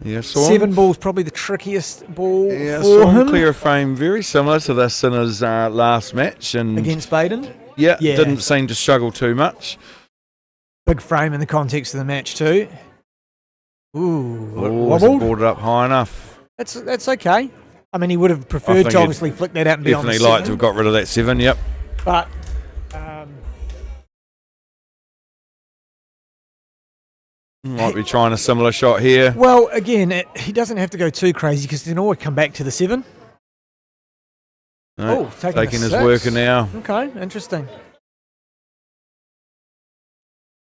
Speaker 1: Yeah, so
Speaker 2: 7 ball's probably the trickiest ball
Speaker 1: Yeah,
Speaker 2: for
Speaker 1: so
Speaker 2: him
Speaker 1: clear a frame very similar to this in his last match, and
Speaker 2: against Baden.
Speaker 1: yeah,
Speaker 2: Yeah.
Speaker 1: didn't seem to struggle too much.
Speaker 2: Big frame in the context of the match too. Ooh,
Speaker 1: Oh,
Speaker 2: wobbled.
Speaker 1: brought it up high enough.
Speaker 2: That's okay. I mean, he would have
Speaker 1: I
Speaker 2: preferred
Speaker 1: think
Speaker 2: to
Speaker 1: he'd
Speaker 2: obviously flick that out and be on the
Speaker 1: Definitely like to
Speaker 2: 7,
Speaker 1: have got rid of that 7. Yep.
Speaker 2: but
Speaker 1: Might be trying a similar shot here.
Speaker 2: well, again, he doesn't have to go too crazy because he can always come back to the 7.
Speaker 1: No,
Speaker 2: taking
Speaker 1: taking
Speaker 2: the
Speaker 1: his
Speaker 2: 6.
Speaker 1: worker now.
Speaker 2: Okay, interesting.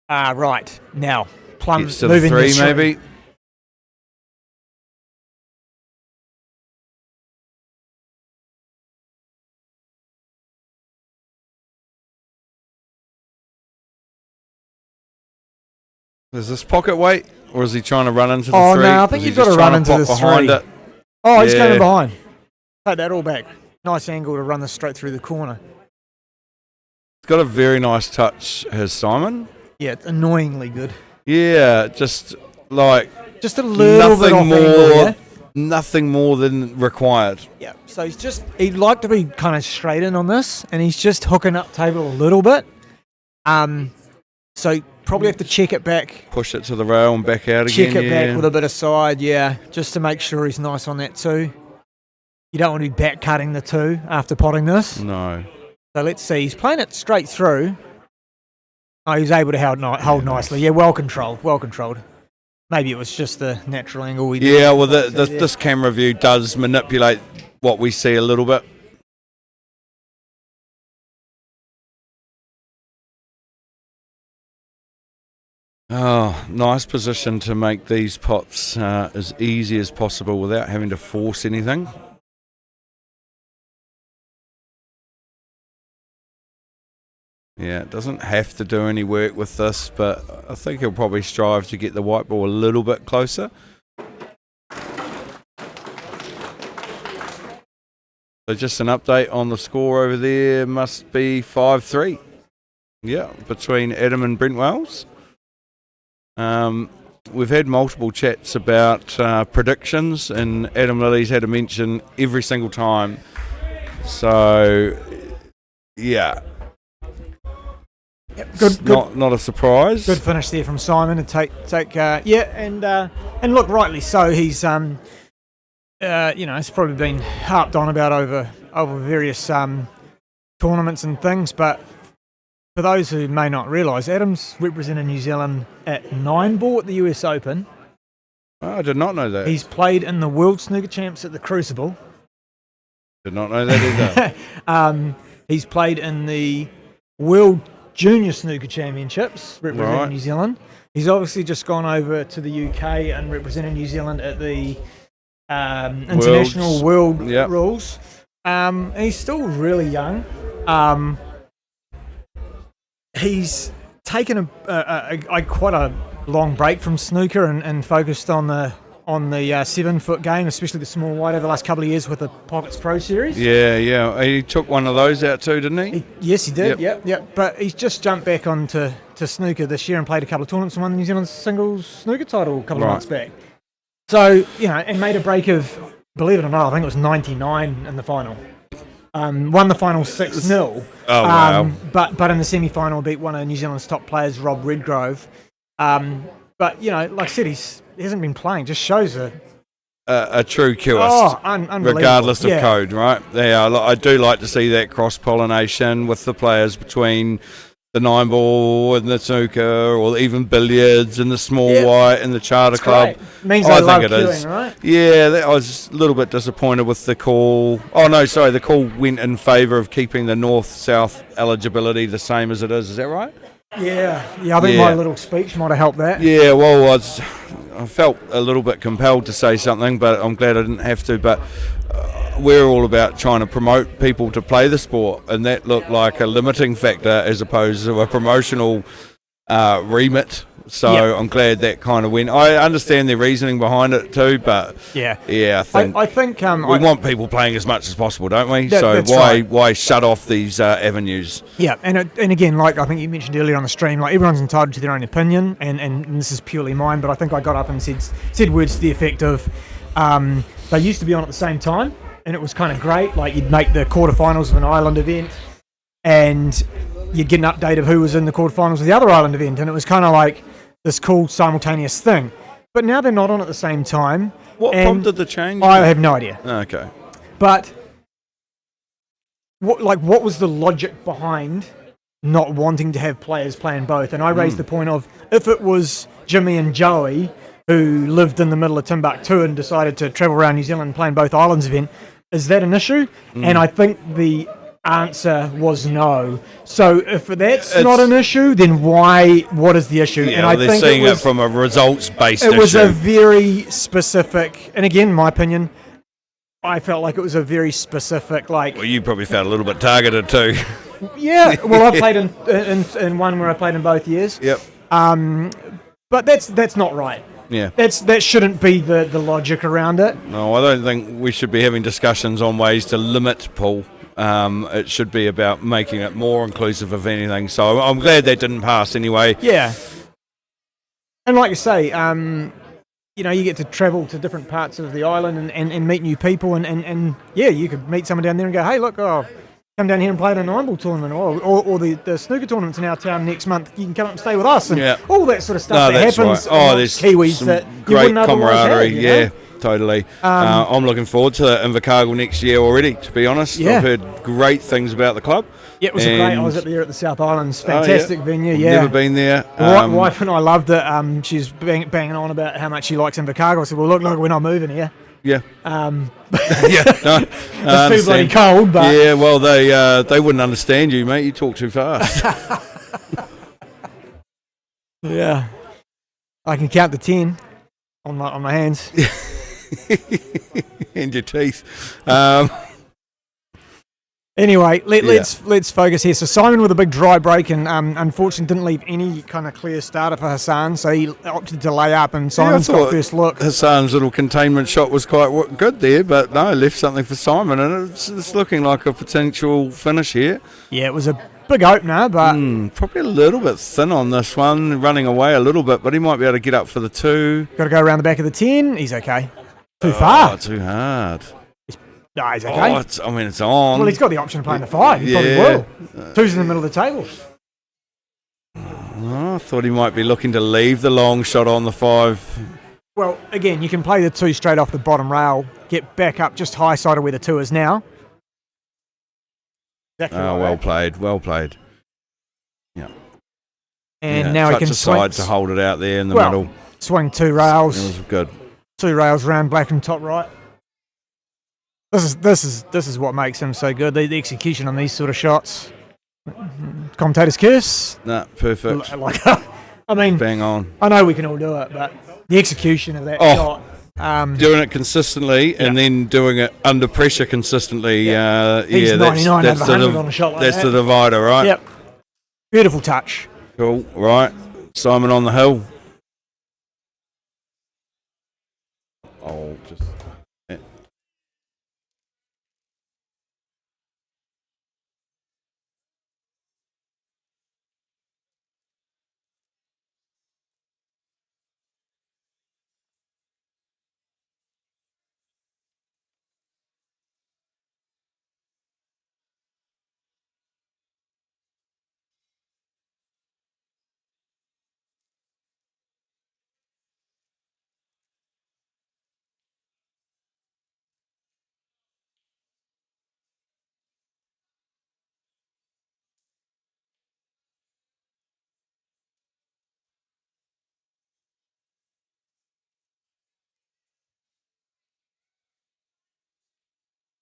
Speaker 2: Right now, Plum
Speaker 1: Gets to the
Speaker 2: moving
Speaker 1: 3
Speaker 2: the
Speaker 1: maybe. Does this pocket weight, or is he trying to run into the 3?
Speaker 2: Oh, no, I think
Speaker 1: Is he
Speaker 2: you've got
Speaker 1: just
Speaker 2: to run
Speaker 1: trying
Speaker 2: into
Speaker 1: pop
Speaker 2: the
Speaker 1: behind
Speaker 2: 3.
Speaker 1: it?
Speaker 2: Oh, he's going
Speaker 1: Yeah.
Speaker 2: in behind. Take that all back. Nice angle to run this straight through the corner.
Speaker 1: He's got a very nice touch, has Simon.
Speaker 2: Yeah, it's annoyingly good.
Speaker 1: Yeah, just like
Speaker 2: Just a little bit off
Speaker 1: nothing
Speaker 2: angle,
Speaker 1: more,
Speaker 2: yeah?
Speaker 1: nothing more than required.
Speaker 2: Yeah, so he'd like to be kind of straight in on this, and he's just hooking up table a little bit. So probably have to check it back,
Speaker 1: Push it to the rail and back out again.
Speaker 2: check it
Speaker 1: yeah.
Speaker 2: back with a bit of side, yeah, just to make sure he's nice on that too. You don't want to be back cutting the 2 after potting this.
Speaker 1: No.
Speaker 2: So let's see, he's playing it straight through. Oh, he was able to hold nicely. Yeah, well controlled. Maybe it was just the natural angle we did.
Speaker 1: Yeah, well, this camera view does manipulate what we see a little bit. Oh, nice position to make these pots as easy as possible without having to force anything. Yeah, it doesn't have to do any work with this, but I think he'll probably strive to get the white ball a little bit closer. So just an update on the score over there, must be 5-3. Yeah, between Adam and Brent Wells. We've had multiple chats about predictions, and Adam Lilly's had a mention every single time. So, yeah.
Speaker 2: Good,
Speaker 1: Not a surprise.
Speaker 2: good finish there from Simon to take and look, rightly so. He's it's probably been harped on about over various tournaments and things, but for those who may not realise, Adams represented New Zealand at 9 ball at the US Open.
Speaker 1: Oh, I did not know that.
Speaker 2: He's played in the World Snooker Champs at the Crucible.
Speaker 1: Did not know that either.
Speaker 2: He's played in the World Junior Snooker Championships representing
Speaker 1: Right.
Speaker 2: New Zealand. He's obviously just gone over to the UK and represented New Zealand at the International World
Speaker 1: Yep.
Speaker 2: Rules. He's still really young. He's taken a quite a long break from snooker and focused on the 7-foot game, especially the small white, over the last couple of years with the Pockets Pro Series.
Speaker 1: Yeah. He took one of those out too, didn't he?
Speaker 2: Yes, he did. Yep. But he's just jumped back onto snooker this year and played a couple of tournaments and won the New Zealand singles snooker title a couple of months back. So, and made a break of, believe it or not, I think it was 99 in the final. Won the final 6-0.
Speaker 1: Oh, wow.
Speaker 2: But in the semi-final beat one of New Zealand's top players, Rob Redgrove. But, like I said, he hasn't been playing. Just shows
Speaker 1: A true QS.
Speaker 2: Unbelievable.
Speaker 1: Regardless of code, right? I do like to see that cross-pollination with the players between the 9-ball and the snooker, or even billiards and the small white and the charter club.
Speaker 2: Great. Means they love queuing, right?
Speaker 1: Yeah, I was a little bit disappointed with the call. Oh, no, sorry. The call went in favour of keeping the north-south eligibility the same as it is. Is that right?
Speaker 2: Yeah. I think my little speech might have helped that.
Speaker 1: Yeah, well, I felt a little bit compelled to say something, but I'm glad I didn't have to. But we're all about trying to promote people to play the sport, and that looked like a limiting factor as opposed to a promotional remit. So I'm glad that kind of went. I understand the reasoning behind it too, but I think we want people playing as much as possible, don't we? So why shut off these avenues?
Speaker 2: Yeah, and again, like I think you mentioned earlier on the stream, like everyone's entitled to their own opinion, and this is purely mine. But I think I got up and said words to the effect of, they used to be on at the same time, and it was kind of great. Like you'd make the quarterfinals of an island event, and you'd get an update of who was in the quarterfinals of the other island event, and it was kind of like this cool simultaneous thing. But now they're not on at the same time.
Speaker 1: What prompted the change?
Speaker 2: I have no idea.
Speaker 1: Okay.
Speaker 2: But what was the logic behind not wanting to have players playing both? And I raised the point of, if it was Jimmy and Joey who lived in the middle of Timbuktu and decided to travel around New Zealand playing both islands event, is that an issue? And I think the answer was no. So if that's not an issue, then what is the issue?
Speaker 1: Yeah,
Speaker 2: and I
Speaker 1: they're
Speaker 2: think
Speaker 1: seeing it from a results-based issue.
Speaker 2: It was a very specific, and again, my opinion, I felt like it was a very specific,
Speaker 1: Well, you probably felt a little bit targeted too.
Speaker 2: Yeah, well, I played in one where I played in both years.
Speaker 1: Yep.
Speaker 2: But that's not right.
Speaker 1: Yeah.
Speaker 2: That shouldn't be the logic around it.
Speaker 1: No, I don't think we should be having discussions on ways to limit pool. It should be about making it more inclusive of anything. So I'm glad that didn't pass anyway.
Speaker 2: Yeah. And like you say, you get to travel to different parts of the island and meet new people. And you could meet someone down there and go, hey, look, come down here and play in a 9-ball tournament, or the snooker tournaments in our town next month. You can come up and stay with us, and all that sort of stuff that happens.
Speaker 1: Right. There's
Speaker 2: Kiwis that
Speaker 1: great
Speaker 2: you wouldn't
Speaker 1: camaraderie.
Speaker 2: have,
Speaker 1: Totally. I'm looking forward to it in Invercargill next year already, to be honest.
Speaker 2: Yeah.
Speaker 1: I've heard great things about the club.
Speaker 2: Yeah, it was great. I was up there at the South Islands. Fantastic venue.
Speaker 1: I've never been there.
Speaker 2: My wife and I loved it. She's banging on about how much she likes Invercargill. I said, well, look, we're not moving here.
Speaker 1: Yeah.
Speaker 2: It's too bloody cold, but
Speaker 1: yeah, well, they wouldn't understand you, mate. You talk too fast.
Speaker 2: Yeah, I can count to 10 on my hands.
Speaker 1: And your teeth.
Speaker 2: Anyway, let's focus here. So Simon with a big dry break, and unfortunately didn't leave any kind of clear starter for Hassan, so he opted to lay up, and Simon's got first look.
Speaker 1: Hassan's little containment shot was quite good there, but no, left something for Simon, and it's looking like a potential finish here.
Speaker 2: Yeah, it was a big opener, but
Speaker 1: probably a little bit thin on this one, running away a little bit, but he might be able to get up for the 2.
Speaker 2: Got to go around the back of the 10. He's okay. Too far.
Speaker 1: Too hard.
Speaker 2: No, he's okay.
Speaker 1: It's on.
Speaker 2: Well, he's got the option of playing the 5. He probably will. 2's in the middle of the table.
Speaker 1: I thought he might be looking to leave the long shot on the 5.
Speaker 2: Well, again, you can play the 2 straight off the bottom rail, get back up just high side of where the 2 is now. Exactly like
Speaker 1: Well
Speaker 2: that.
Speaker 1: played, well played. Yeah.
Speaker 2: And now he
Speaker 1: touch
Speaker 2: can
Speaker 1: aside to hold it out there in the
Speaker 2: Well,
Speaker 1: middle.
Speaker 2: swing 2
Speaker 1: It
Speaker 2: rails,
Speaker 1: was good.
Speaker 2: 2 rails round black and top right. This is what makes him so good. The execution on these sort of shots. Commentator's curse.
Speaker 1: Nah, perfect.
Speaker 2: Like, I mean,
Speaker 1: Bang on.
Speaker 2: I know we can all do it, but the execution of that shot.
Speaker 1: Doing it consistently and then doing it under pressure consistently.
Speaker 2: He's
Speaker 1: Yeah,
Speaker 2: 99
Speaker 1: that's
Speaker 2: over 100 on a shot like
Speaker 1: that's
Speaker 2: that.
Speaker 1: the divider, right?
Speaker 2: Yep. Beautiful touch.
Speaker 1: Cool. Right. Simon on the hill. Oh, just. Yeah.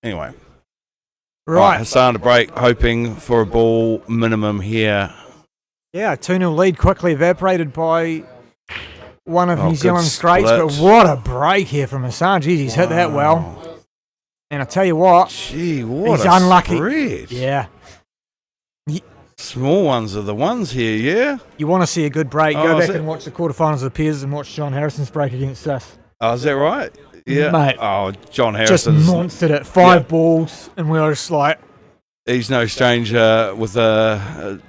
Speaker 1: Anyway.
Speaker 2: Right.
Speaker 1: Hassan to break, hoping for a ball minimum here.
Speaker 2: Yeah, 2-0 lead quickly evaporated by one of New
Speaker 1: good
Speaker 2: Zealand's greats, but
Speaker 1: split.
Speaker 2: what a break here from Hassan. Jeez, he's hit that well. And I tell you what,
Speaker 1: Gee, what
Speaker 2: he's
Speaker 1: a
Speaker 2: unlucky.
Speaker 1: spread.
Speaker 2: Yeah,
Speaker 1: Small ones are the ones here, yeah?
Speaker 2: you want to see a good break,
Speaker 1: Oh,
Speaker 2: go
Speaker 1: is
Speaker 2: back
Speaker 1: it?
Speaker 2: and watch the quarterfinals of the Peers and watch John Harrison's break against us.
Speaker 1: Oh, is that right? Yeah.
Speaker 2: Mate.
Speaker 1: Oh, John
Speaker 2: Just
Speaker 1: Harrison.
Speaker 2: monstered it, 5
Speaker 1: Yeah.
Speaker 2: balls, and we were just like,
Speaker 1: He's no stranger with a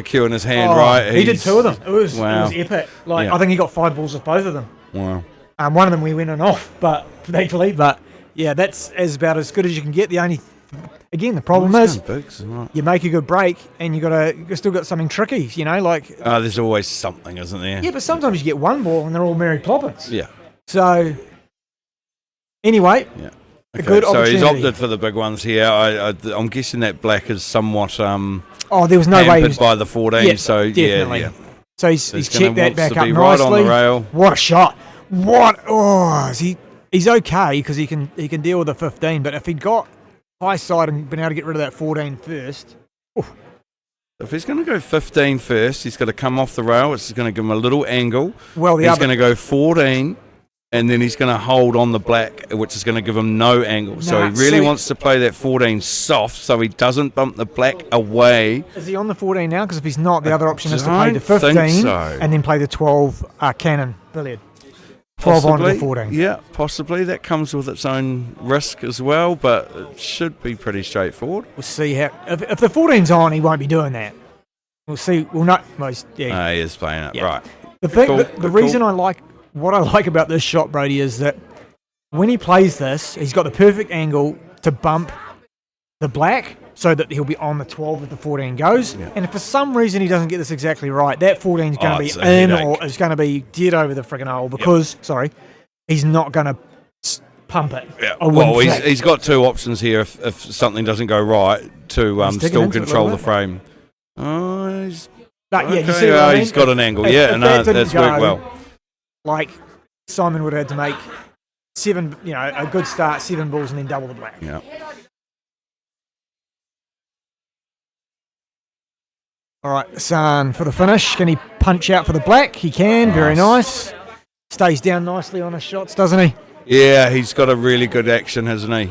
Speaker 1: cue in his hand,
Speaker 2: oh,
Speaker 1: right?
Speaker 2: He did
Speaker 1: He's-
Speaker 2: 2 of them. It was
Speaker 1: Wow.
Speaker 2: epic. Like
Speaker 1: Yeah.
Speaker 2: I think he got 5 balls off both of them.
Speaker 1: Wow.
Speaker 2: One of them we went on off, but thankfully, but yeah, that's about as good as you can get. The only, again, the problem is you make a good break and you still got something tricky, you know, like
Speaker 1: There's always something, isn't there?
Speaker 2: yeah, but sometimes you get 1 ball and they're all Mary Poppins.
Speaker 1: Yeah.
Speaker 2: So anyway,
Speaker 1: Yeah.
Speaker 2: a good
Speaker 1: so he's
Speaker 2: opportunity.
Speaker 1: opted for the big ones here. I'm guessing that black is somewhat
Speaker 2: Oh, there was no way he
Speaker 1: hampered
Speaker 2: was,
Speaker 1: by the 14.
Speaker 2: Yeah,
Speaker 1: so
Speaker 2: definitely.
Speaker 1: yeah.
Speaker 2: So he's
Speaker 1: He's
Speaker 2: checked
Speaker 1: gonna
Speaker 2: that back
Speaker 1: wants to
Speaker 2: up
Speaker 1: be right on
Speaker 2: nicely.
Speaker 1: the rail.
Speaker 2: What a shot! What? Oh, he's okay because he can deal with the 15. But if he'd got high side and been able to get rid of that 14 first,
Speaker 1: If he's going to go 15 first, he's got to come off the rail. It's going to give him a little angle.
Speaker 2: well, the
Speaker 1: He's
Speaker 2: other
Speaker 1: going to go 14, and then he's going to hold on the black, which is going to give him no angle. So
Speaker 2: Nah,
Speaker 1: he really
Speaker 2: see-
Speaker 1: wants to play that 14 soft so he doesn't bump the black away.
Speaker 2: is he on the 14 now? Because if he's not, the other option is to
Speaker 1: don't
Speaker 2: play the 15
Speaker 1: think so.
Speaker 2: and then play the 12 cannon billiard. 12 on to the
Speaker 1: Possibly.
Speaker 2: 14.
Speaker 1: Yeah, possibly. That comes with its own risk as well, but it should be pretty straightforward.
Speaker 2: We'll see how. If the 14's on, he won't be doing that. We'll see. We'll not. Well, yeah.
Speaker 1: He is playing it,
Speaker 2: Yeah.
Speaker 1: right.
Speaker 2: The thing,
Speaker 1: Cool,
Speaker 2: the
Speaker 1: good
Speaker 2: reason
Speaker 1: call.
Speaker 2: what I like about this shot, Brody, is that when he plays this, he's got the perfect angle to bump the black so that he'll be on the 12 if the 14 goes.
Speaker 1: Yeah.
Speaker 2: And if for some reason he doesn't get this exactly right, that 14 is going to
Speaker 1: it's
Speaker 2: be
Speaker 1: a
Speaker 2: in
Speaker 1: headache.
Speaker 2: or it's going to be dead over the friggin' hole because, he's not going to pump it.
Speaker 1: Yeah.
Speaker 2: I wouldn't
Speaker 1: Well,
Speaker 2: think.
Speaker 1: he's got two options here if something doesn't go right to
Speaker 2: He's digging
Speaker 1: still
Speaker 2: into it a
Speaker 1: control
Speaker 2: little
Speaker 1: the
Speaker 2: bit.
Speaker 1: frame. Oh, he's
Speaker 2: But yeah, you
Speaker 1: okay,
Speaker 2: see what I mean?
Speaker 1: he's got an angle.
Speaker 2: If
Speaker 1: Yeah, no,
Speaker 2: that didn't
Speaker 1: that's worked
Speaker 2: go,
Speaker 1: well.
Speaker 2: Like Simon would have had to make 7, a good start, 7 balls, and then double the black.
Speaker 1: Yeah.
Speaker 2: All right, San for the finish. Can he punch out for the black? He can. Very nice. Stays down nicely on his shots, doesn't he?
Speaker 1: Yeah, he's got a really good action, hasn't he?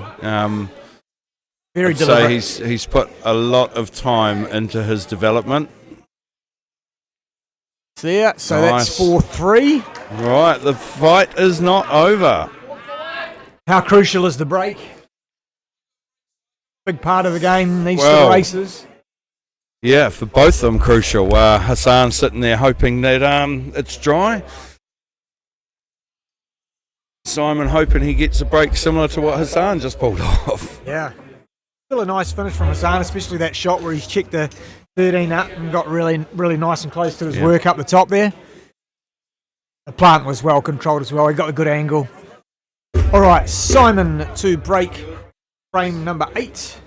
Speaker 2: Very
Speaker 1: I'd say
Speaker 2: deliberate.
Speaker 1: he's put a lot of time into his development.
Speaker 2: There. So
Speaker 1: Nice.
Speaker 2: that's 4-3.
Speaker 1: Right, the fight is not over.
Speaker 2: How crucial is the break? Big part of the game. These
Speaker 1: Well,
Speaker 2: two races.
Speaker 1: Yeah, for both of them crucial. Hassan sitting there hoping that it's dry. Simon hoping he gets a break similar to what Hassan just pulled off.
Speaker 2: Yeah. Still a nice finish from Hassan, especially that shot where he's checked the 13 up and got really, really nice and close to his
Speaker 1: Yeah.
Speaker 2: work up the top there. The plant was well controlled as well. He got a good angle. All right, Simon to break frame number 8.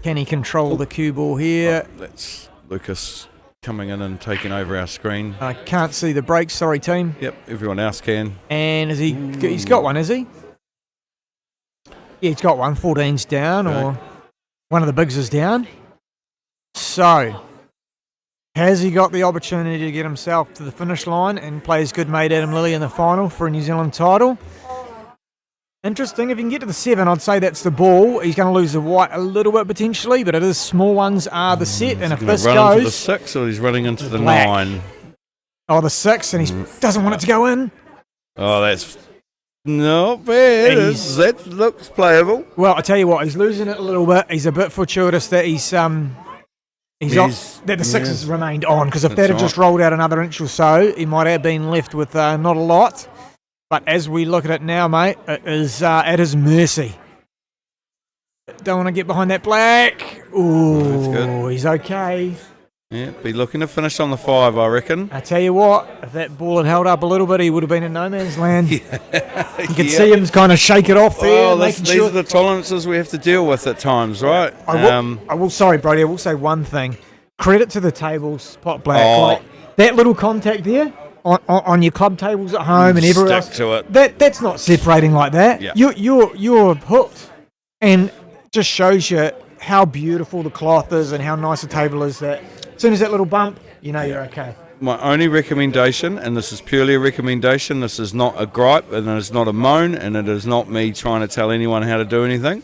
Speaker 2: Can he control the cue ball here?
Speaker 1: That's Lucas coming in and taking over our screen.
Speaker 2: I can't see the breaks. Sorry, team.
Speaker 1: Yep, everyone else can.
Speaker 2: And is he? He's got one, is he? Yeah, he's got one. 14's down,
Speaker 1: Okay.
Speaker 2: or one of the bigs is down. So, has he got the opportunity to get himself to the finish line and play his good mate Adam Lilly in the final for a New Zealand title? Interesting. If he can get to the 7, I'd say that's the ball. He's going to lose the white a little bit potentially, but it is small ones are the set. And if
Speaker 1: Gonna
Speaker 2: this
Speaker 1: run into the
Speaker 2: goes,
Speaker 1: 6 or he's running into the
Speaker 2: black.
Speaker 1: 9.
Speaker 2: the 6, and he doesn't want it to go in.
Speaker 1: Oh, that's not bad.
Speaker 2: He's-
Speaker 1: That looks playable.
Speaker 2: Well, I tell you what, he's losing it a little bit. He's a bit fortuitous that he's that the 6 has remained on, because if that
Speaker 1: That's
Speaker 2: had just rolled out another inch or so, he might have been left with not a lot. But as we look at it now, mate, it is at his mercy. Don't want to get behind that black.
Speaker 1: That's
Speaker 2: Ooh,
Speaker 1: good.
Speaker 2: he's okay.
Speaker 1: Yeah, be looking to finish on the 5, I reckon.
Speaker 2: I tell you what, if that ball had held up a little bit, he would have been in no man's land. You could
Speaker 1: Yeah.
Speaker 2: see him kind of shake it off there,
Speaker 1: Oh,
Speaker 2: making
Speaker 1: these
Speaker 2: sure.
Speaker 1: are the tolerances we have to deal with at times, right?
Speaker 2: I will. Sorry, Brody. I will say one thing. Credit to the tables, Pot Black.
Speaker 1: Oh.
Speaker 2: Like, that little contact there on your club tables at home and everywhere
Speaker 1: Stick
Speaker 2: else.
Speaker 1: to it.
Speaker 2: That's not separating like that.
Speaker 1: Yeah.
Speaker 2: You're hooked, and just shows you how beautiful the cloth is and how nice the table is. That as soon as that little bump, you know you're okay.
Speaker 1: My only recommendation, and this is purely a recommendation, this is not a gripe and it is not a moan and it is not me trying to tell anyone how to do anything.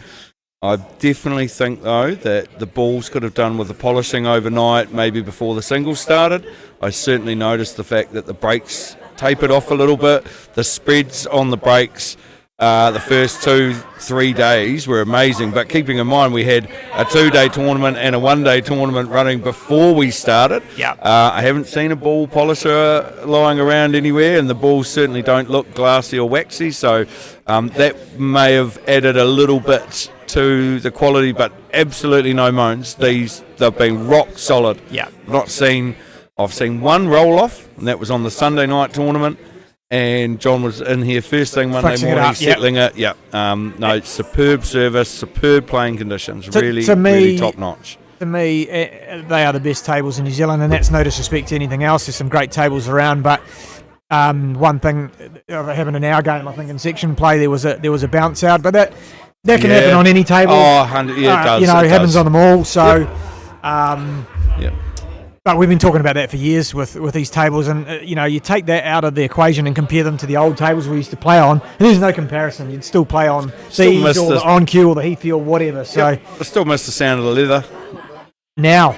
Speaker 1: I definitely think, though, that the balls could have done with the polishing overnight, maybe before the singles started. I certainly noticed the fact that the brakes tapered off a little bit. The spreads on the brakes the first 2-3 days were amazing, but keeping in mind we had a 2-day tournament and a 1-day tournament running before we started.
Speaker 2: Yeah.
Speaker 1: I haven't seen a ball polisher lying around anywhere, and the balls certainly don't look glassy or waxy, so that may have added a little bit to the quality, but absolutely no moans. They've been rock solid.
Speaker 2: Yeah.
Speaker 1: I've seen one roll off, and that was on the Sunday night tournament. And John was in here first thing Monday
Speaker 2: Fixing it
Speaker 1: morning,
Speaker 2: up, yep.
Speaker 1: settling it. Yeah. No, superb service, superb playing conditions. Really,
Speaker 2: to me-
Speaker 1: really top notch.
Speaker 2: To me, they are the best tables in New Zealand, and that's no disrespect to anything else. There's some great tables around, but one thing happened in our game, I think in section play, there was a bounce out, but that can happen on any table.
Speaker 1: Oh, 100, yeah, it does.
Speaker 2: You know,
Speaker 1: it
Speaker 2: it happens
Speaker 1: does.
Speaker 2: on them all. So,
Speaker 1: Yep.
Speaker 2: but we've been talking about that for years with these tables, and you take that out of the equation and compare them to the old tables we used to play on, and there's no comparison. You'd still play on
Speaker 1: Still
Speaker 2: these
Speaker 1: miss
Speaker 2: or
Speaker 1: this-
Speaker 2: the on cue or the Heathfield or whatever. So.
Speaker 1: Yep. I still miss the sound of the leather.
Speaker 2: Now,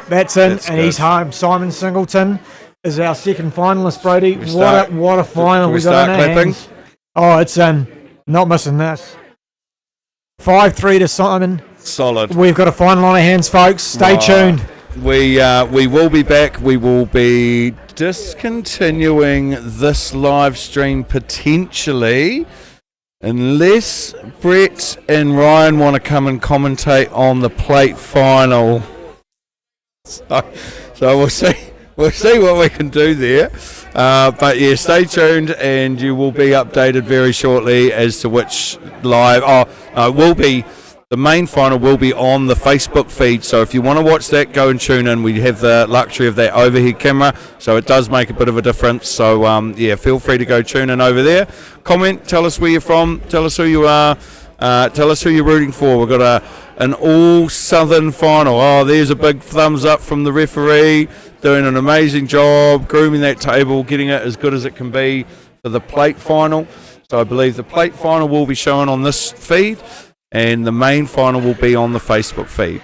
Speaker 2: that's in,
Speaker 1: That's
Speaker 2: and
Speaker 1: good.
Speaker 2: he's home. Simon Singleton is our second finalist, Brody.
Speaker 1: we start-
Speaker 2: What a final
Speaker 1: we
Speaker 2: we got
Speaker 1: start
Speaker 2: in our
Speaker 1: clapping?
Speaker 2: hands. Oh, it's in. Not missing this. 5-3 to Simon.
Speaker 1: Solid.
Speaker 2: We've got a final on our hands, folks. Stay
Speaker 1: Right.
Speaker 2: tuned.
Speaker 1: We will be back. We will be discontinuing this live stream potentially, unless Brett and Ryan want to come and commentate on the plate final. So we'll see. We'll see what we can do there. But yeah, stay tuned, and you will be updated very shortly as to which live. Will be. The main final will be on the Facebook feed, so if you want to watch that, go and tune in. We have the luxury of that overhead camera, so it does make a bit of a difference. So, feel free to go tune in over there. Comment, tell us where you're from, tell us who you are, tell us who you're rooting for. We've got an all-southern final. Oh, there's a big thumbs up from the referee, doing an amazing job, grooming that table, getting it as good as it can be for the plate final. So I believe the plate final will be shown on this feed, and the main final will be on the Facebook feed.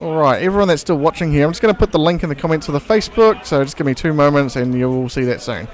Speaker 3: All right, everyone that's still watching here, I'm just going to put the link in the comments for the Facebook, so just give me 2 moments and you will see that soon.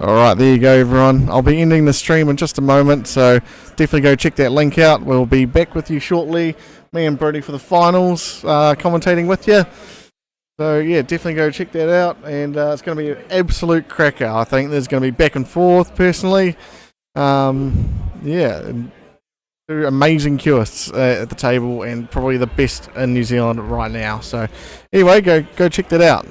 Speaker 3: Alright, there you go everyone. I'll be ending the stream in just a moment, so definitely go check that link out. We'll be back with you shortly. Me and Brody for the finals, commentating with you. So yeah, definitely go check that out, and it's going to be an absolute cracker. I think there's going to be back and forth, personally. Yeah, two amazing Kewists at the table, and probably the best in New Zealand right now. So anyway, go check that out.